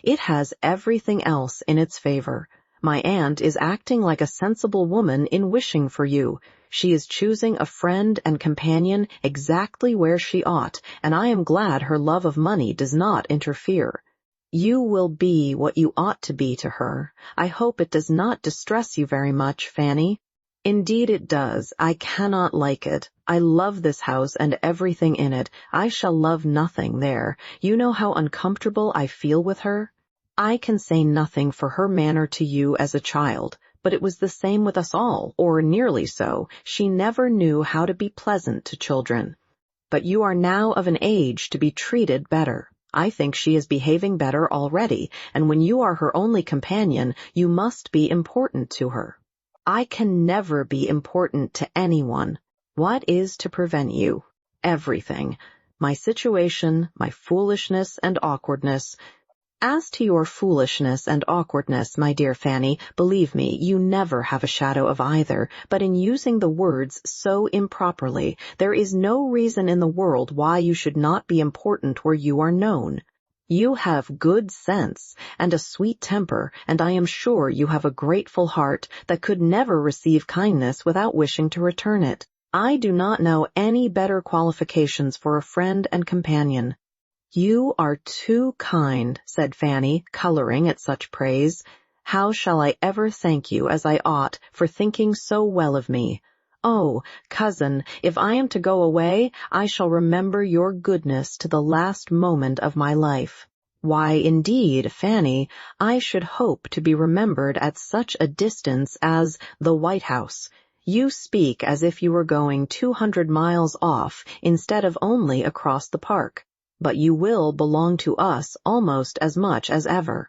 "It has everything else in its favor. My aunt is acting like a sensible woman in wishing for you. She is choosing a friend and companion exactly where she ought, and I am glad her love of money does not interfere. You will be what you ought to be to her. I hope it does not distress you very much, Fanny." "Indeed it does. I cannot like it. I love this house and everything in it. I shall love nothing there. You know how uncomfortable I feel with her." "I can say nothing for her manner to you as a child, but it was the same with us all, or nearly so. She never knew how to be pleasant to children. But you are now of an age to be treated better. I think she is behaving better already, and when you are her only companion, you must be important to her." "I can never be important to anyone." "What is to prevent you?" "Everything. My situation, my foolishness and awkwardness." "As to your foolishness and awkwardness, my dear Fanny, believe me, you never have a shadow of either, but in using the words so improperly, there is no reason in the world why you should not be important where you are known. You have good sense and a sweet temper, and I am sure you have a grateful heart that could never receive kindness without wishing to return it. I do not know any better qualifications for a friend and companion." "You are too kind," said Fanny, coloring at such praise. "How shall I ever thank you as I ought for thinking so well of me? Oh, cousin, if I am to go away, I shall remember your goodness to the last moment of my life." "Why, indeed, Fanny, I should hope to be remembered at such a distance as the White House. You speak as if you were going 200 miles off instead of only across the park. But you will belong to us almost as much as ever.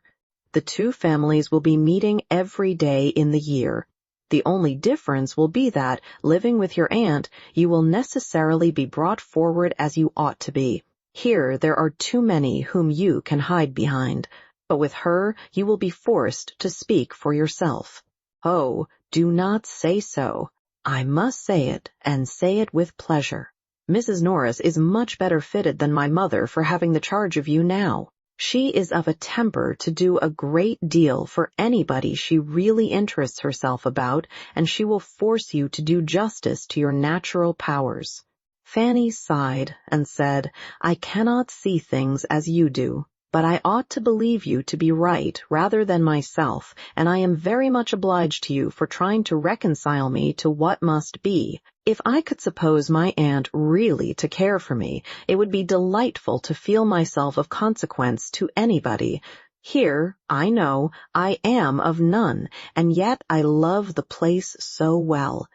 The two families will be meeting every day in the year. The only difference will be that, living with your aunt, you will necessarily be brought forward as you ought to be. Here there are too many whom you can hide behind, but with her you will be forced to speak for yourself." "Oh, do not say so." "I must say it, and say it with pleasure. Mrs. Norris is much better fitted than my mother for having the charge of you now. She is of a temper to do a great deal for anybody she really interests herself about, and she will force you to do justice to your natural powers." Fanny sighed and said, "I cannot see things as you do, but I ought to believe you to be right rather than myself, and I am very much obliged to you for trying to reconcile me to what must be. If I could suppose my aunt really to care for me, it would be delightful to feel myself of consequence to anybody. Here, I know, I am of none, and yet I love the place so well.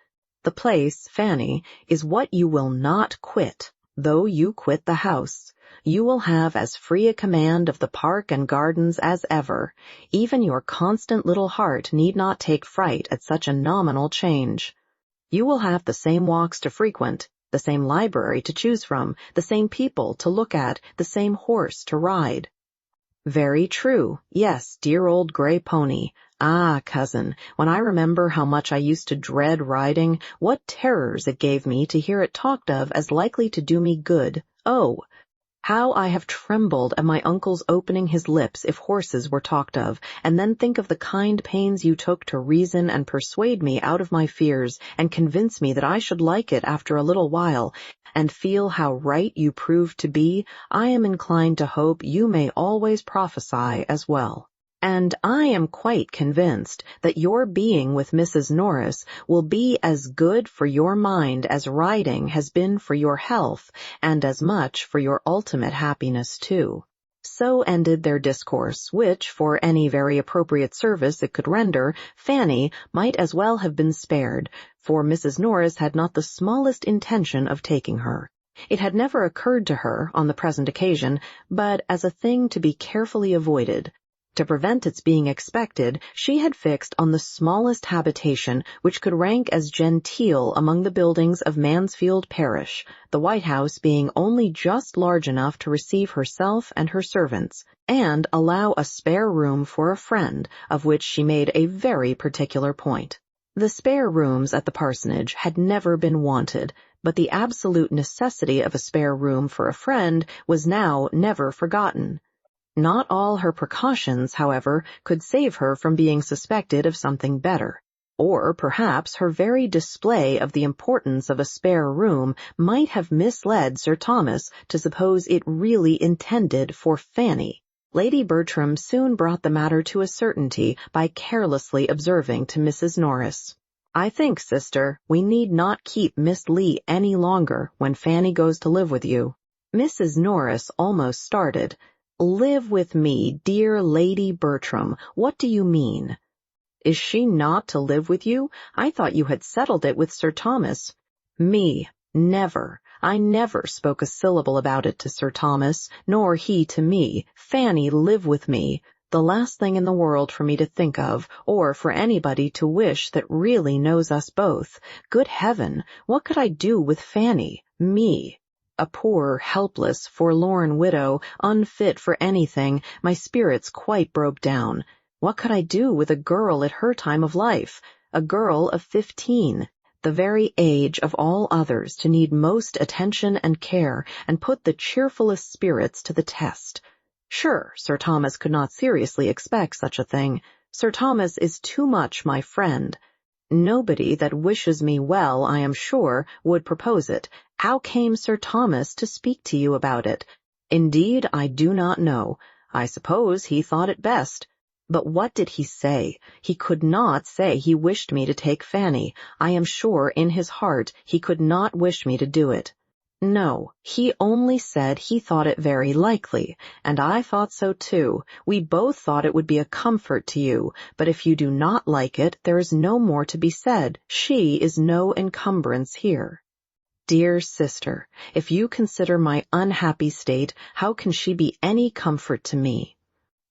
The place, Fanny, is what you will not quit, though you quit the house. You will have as free a command of the park and gardens as ever. Even your constant little heart need not take fright at such a nominal change. You will have the same walks to frequent, the same library to choose from, the same people to look at, the same horse to ride." "Very true. Yes, dear old gray pony. Ah, cousin, when I remember how much I used to dread riding, what terrors it gave me to hear it talked of as likely to do me good. Oh, how I have trembled at my uncle's opening his lips if horses were talked of, and then think of the kind pains you took to reason and persuade me out of my fears, and convince me that I should like it after a little while, and feel how right you proved to be. I am inclined to hope you may always prophesy as well. And I am quite convinced that your being with Mrs. Norris will be as good for your mind as riding has been for your health, and as much for your ultimate happiness too." So ended their discourse, which, for any very appropriate service it could render, Fanny might as well have been spared, for Mrs. Norris had not the smallest intention of taking her. It had never occurred to her on the present occasion, but as a thing to be carefully avoided. To prevent its being expected, she had fixed on the smallest habitation which could rank as genteel among the buildings of Mansfield parish, the White House being only just large enough to receive herself and her servants, and allow a spare room for a friend, of which she made a very particular point. The spare rooms at the parsonage had never been wanted, but the absolute necessity of a spare room for a friend was now never forgotten. Not all her precautions, however, could save her from being suspected of something better. Or perhaps her very display of the importance of a spare room might have misled Sir Thomas to suppose it really intended for Fanny. Lady Bertram soon brought the matter to a certainty by carelessly observing to Mrs. Norris, "I think, sister, we need not keep Miss Lee any longer when Fanny goes to live with you." Mrs. Norris almost started. "Live with me, dear Lady Bertram, what do you mean?" "Is she not to live with you? I thought you had settled it with Sir Thomas." "Me, never. I never spoke a syllable about it to Sir Thomas, nor he to me. Fanny live with me. The last thing in the world for me to think of, or for anybody to wish that really knows us both. Good heaven, what could I do with Fanny? Me? A poor, helpless, forlorn widow, unfit for anything, my spirits quite broke down. What could I do with a girl at her time of life? A girl of 15, the very age of all others to need most attention and care, and put the cheerfulest spirits to the test. Sure, Sir Thomas could not seriously expect such a thing. Sir Thomas is too much my friend. Nobody that wishes me well, I am sure, would propose it. How came Sir Thomas to speak to you about it? Indeed, I do not know. I suppose he thought it best. But what did he say? He could not say he wished me to take Fanny. I am sure in his heart he could not wish me to do it. No, he only said he thought it very likely, and I thought so too. We both thought it would be a comfort to you, but if you do not like it, there is no more to be said. She is no encumbrance here. Dear sister, if you consider my unhappy state, how can she be any comfort to me?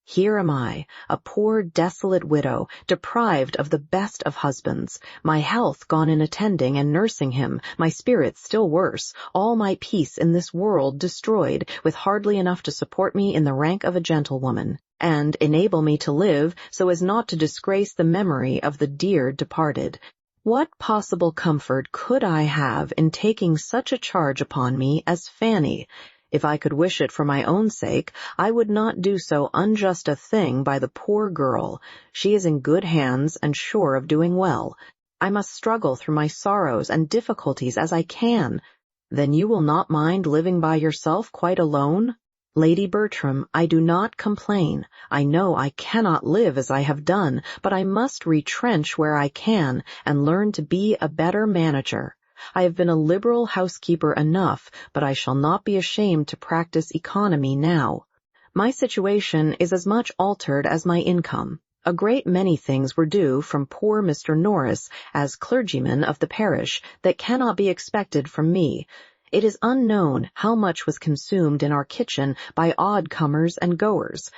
Here am I, a poor desolate widow, deprived of the best of husbands, my health gone in attending and nursing him, my spirits still worse, all my peace in this world destroyed, with hardly enough to support me in the rank of a gentlewoman, and enable me to live so as not to disgrace the memory of the dear departed. What possible comfort could I have in taking such a charge upon me as Fanny? If I could wish it for my own sake, I would not do so unjust a thing by the poor girl. She is in good hands and sure of doing well. I must struggle through my sorrows and difficulties as I can. Then you will not mind living by yourself quite alone? Lady Bertram, I do not complain. I know I cannot live as I have done, but I must retrench where I can and learn to be a better manager. I have been a liberal housekeeper enough, but I shall not be ashamed to practice economy now. My situation is as much altered as my income. A great many things were due from poor Mr. Norris, as clergyman of the parish, that cannot be expected from me. It is unknown how much was consumed in our kitchen by odd comers and goers.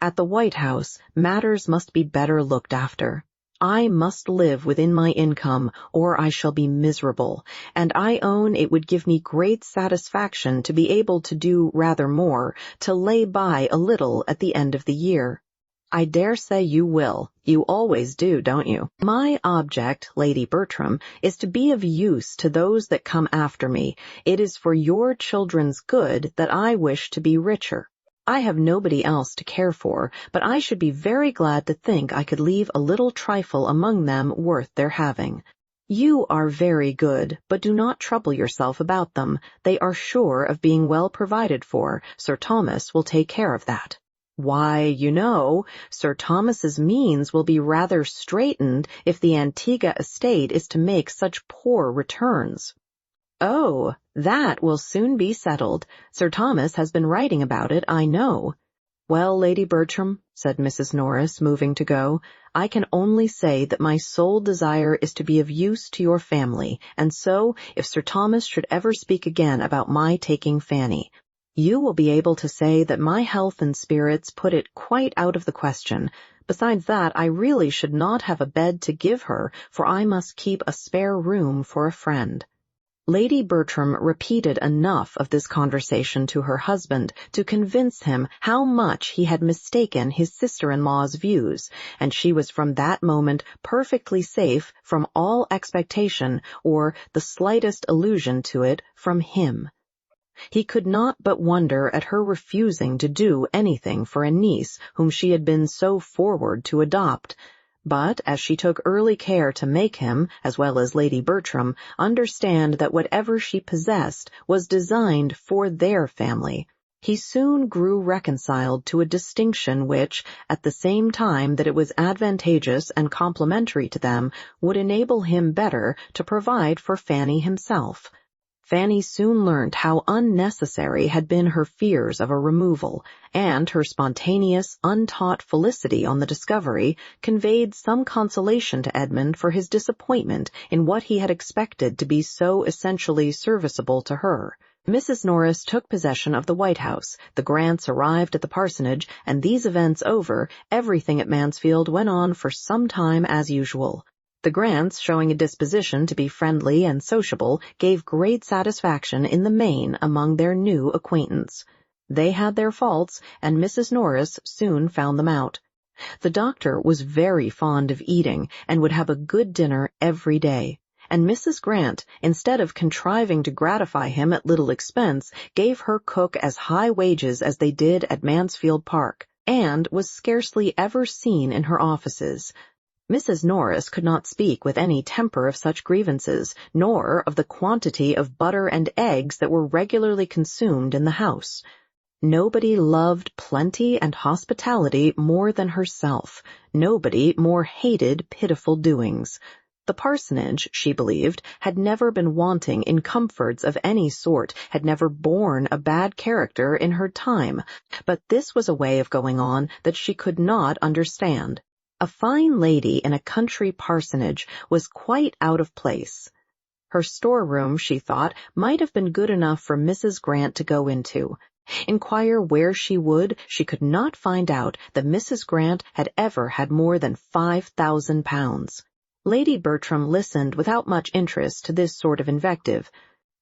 At the White House, matters must be better looked after. I must live within my income, or I shall be miserable, and I own it would give me great satisfaction to be able to do rather more, to lay by a little at the end of the year. I dare say you will. You always do, don't you? My object, Lady Bertram, is to be of use to those that come after me. It is for your children's good that I wish to be richer. I have nobody else to care for, but I should be very glad to think I could leave a little trifle among them worth their having. You are very good, but do not trouble yourself about them. They are sure of being well provided for. Sir Thomas will take care of that. Why, you know, Sir Thomas's means will be rather straitened if the Antigua estate is to make such poor returns. Oh, that will soon be settled. Sir Thomas has been writing about it, I know. Well, Lady Bertram, said Mrs. Norris, moving to go, I can only say that my sole desire is to be of use to your family, and so, if Sir Thomas should ever speak again about my taking Fanny, you will be able to say that my health and spirits put it quite out of the question. Besides that, I really should not have a bed to give her, for I must keep a spare room for a friend. Lady Bertram repeated enough of this conversation to her husband to convince him how much he had mistaken his sister-in-law's views, and she was from that moment perfectly safe from all expectation or the slightest allusion to it from him. He could not but wonder at her refusing to do anything for a niece whom she had been so forward to adopt. But as she took early care to make him, as well as Lady Bertram, understand that whatever she possessed was designed for their family, he soon grew reconciled to a distinction which, at the same time that it was advantageous and complimentary to them, would enable him better to provide for Fanny himself. Fanny soon learnt how unnecessary had been her fears of a removal, and her spontaneous, untaught felicity on the discovery conveyed some consolation to Edmund for his disappointment in what he had expected to be so essentially serviceable to her. Mrs. Norris took possession of the White House, the Grants arrived at the parsonage, and these events over, everything at Mansfield went on for some time as usual. The Grants, showing a disposition to be friendly and sociable, gave great satisfaction in the main among their new acquaintance. They had their faults, and Mrs. Norris soon found them out. The doctor was very fond of eating, and would have a good dinner every day. and Mrs. Grant, instead of contriving to gratify him at little expense, gave her cook as high wages as they did at Mansfield Park, and was scarcely ever seen in her offices. Mrs. Norris could not speak with any temper of such grievances, nor of the quantity of butter and eggs that were regularly consumed in the house. Nobody loved plenty and hospitality more than herself. Nobody more hated pitiful doings. The parsonage, she believed, had never been wanting in comforts of any sort, had never borne a bad character in her time, but this was a way of going on that she could not understand. A fine lady in a country parsonage was quite out of place. Her storeroom, she thought, might have been good enough for Mrs. Grant to go into. Inquire where she would, she could not find out that Mrs. Grant had ever had more than £5,000. Lady Bertram listened without much interest to this sort of invective.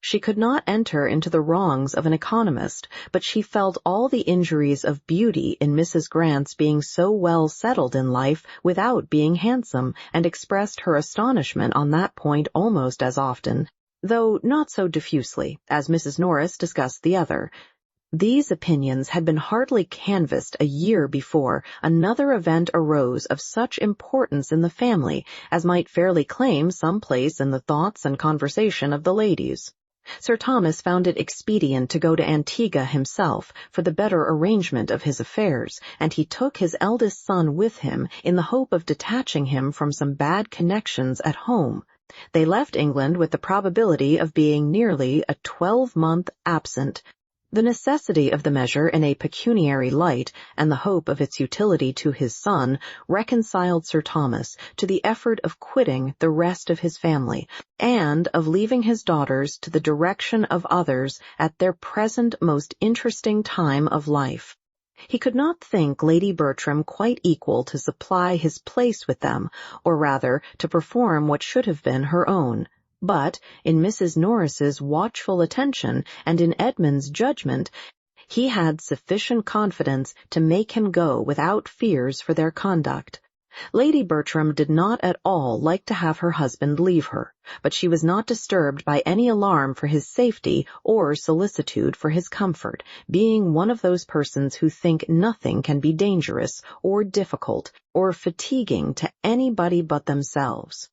She could not enter into the wrongs of an economist, but she felt all the injuries of beauty in Mrs. Grant's being so well settled in life without being handsome, and expressed her astonishment on that point almost as often, though not so diffusely, as Mrs. Norris discussed the other. These opinions had been hardly canvassed a year before another event arose of such importance in the family as might fairly claim some place in the thoughts and conversation of the ladies. Sir Thomas found it expedient to go to Antigua himself for the better arrangement of his affairs, and he took his eldest son with him in the hope of detaching him from some bad connections at home. They left England with the probability of being nearly a 12-month absent. The necessity of the measure in a pecuniary light, and the hope of its utility to his son, reconciled Sir Thomas to the effort of quitting the rest of his family, and of leaving his daughters to the direction of others at their present most interesting time of life. He could not think Lady Bertram quite equal to supply his place with them, or rather to perform what should have been her own. But, in Mrs. Norris's watchful attention and in Edmund's judgment, he had sufficient confidence to make him go without fears for their conduct. Lady Bertram did not at all like to have her husband leave her, but she was not disturbed by any alarm for his safety or solicitude for his comfort, being one of those persons who think nothing can be dangerous or difficult or fatiguing to anybody but themselves.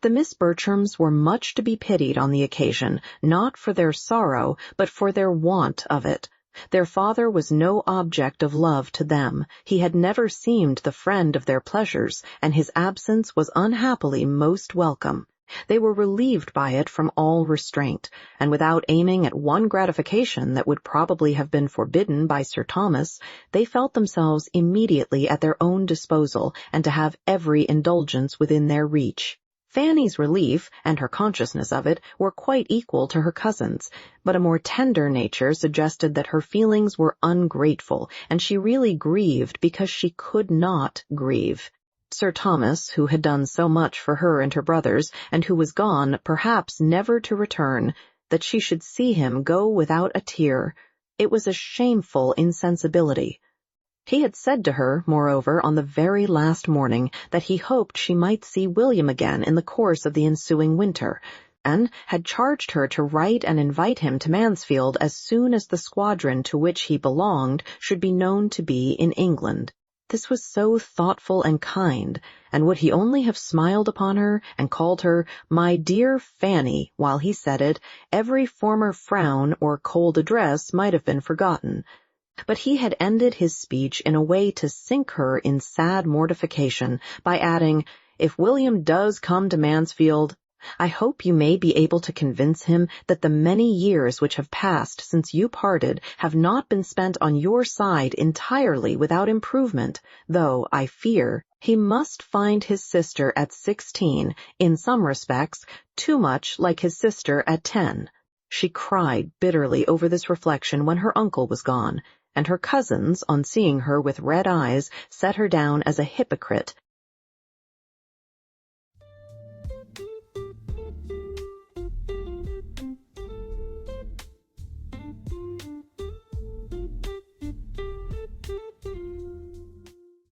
The Miss Bertrams were much to be pitied on the occasion, not for their sorrow, but for their want of it. Their father was no object of love to them. He had never seemed the friend of their pleasures, and his absence was unhappily most welcome. They were relieved by it from all restraint, and without aiming at one gratification that would probably have been forbidden by Sir Thomas, they felt themselves immediately at their own disposal, and to have every indulgence within their reach. Fanny's relief, and her consciousness of it, were quite equal to her cousin's, but a more tender nature suggested that her feelings were ungrateful, and she really grieved because she could not grieve. Sir Thomas, who had done so much for her and her brothers, and who was gone, perhaps never to return, that she should see him go without a tear. It was a shameful insensibility. He had said to her, moreover, on the very last morning, that he hoped she might see William again in the course of the ensuing winter, and had charged her to write and invite him to Mansfield as soon as the squadron to which he belonged should be known to be in England. This was so thoughtful and kind, and would he only have smiled upon her and called her "my dear Fanny" while he said it, every former frown or cold address might have been forgotten. But he had ended his speech in a way to sink her in sad mortification by adding, "If William does come to Mansfield, I hope you may be able to convince him that the many years which have passed since you parted have not been spent on your side entirely without improvement, though, I fear, he must find his sister at 16, in some respects, too much like his sister at 10. She cried bitterly over this reflection when her uncle was gone, and her cousins, on seeing her with red eyes, set her down as a hypocrite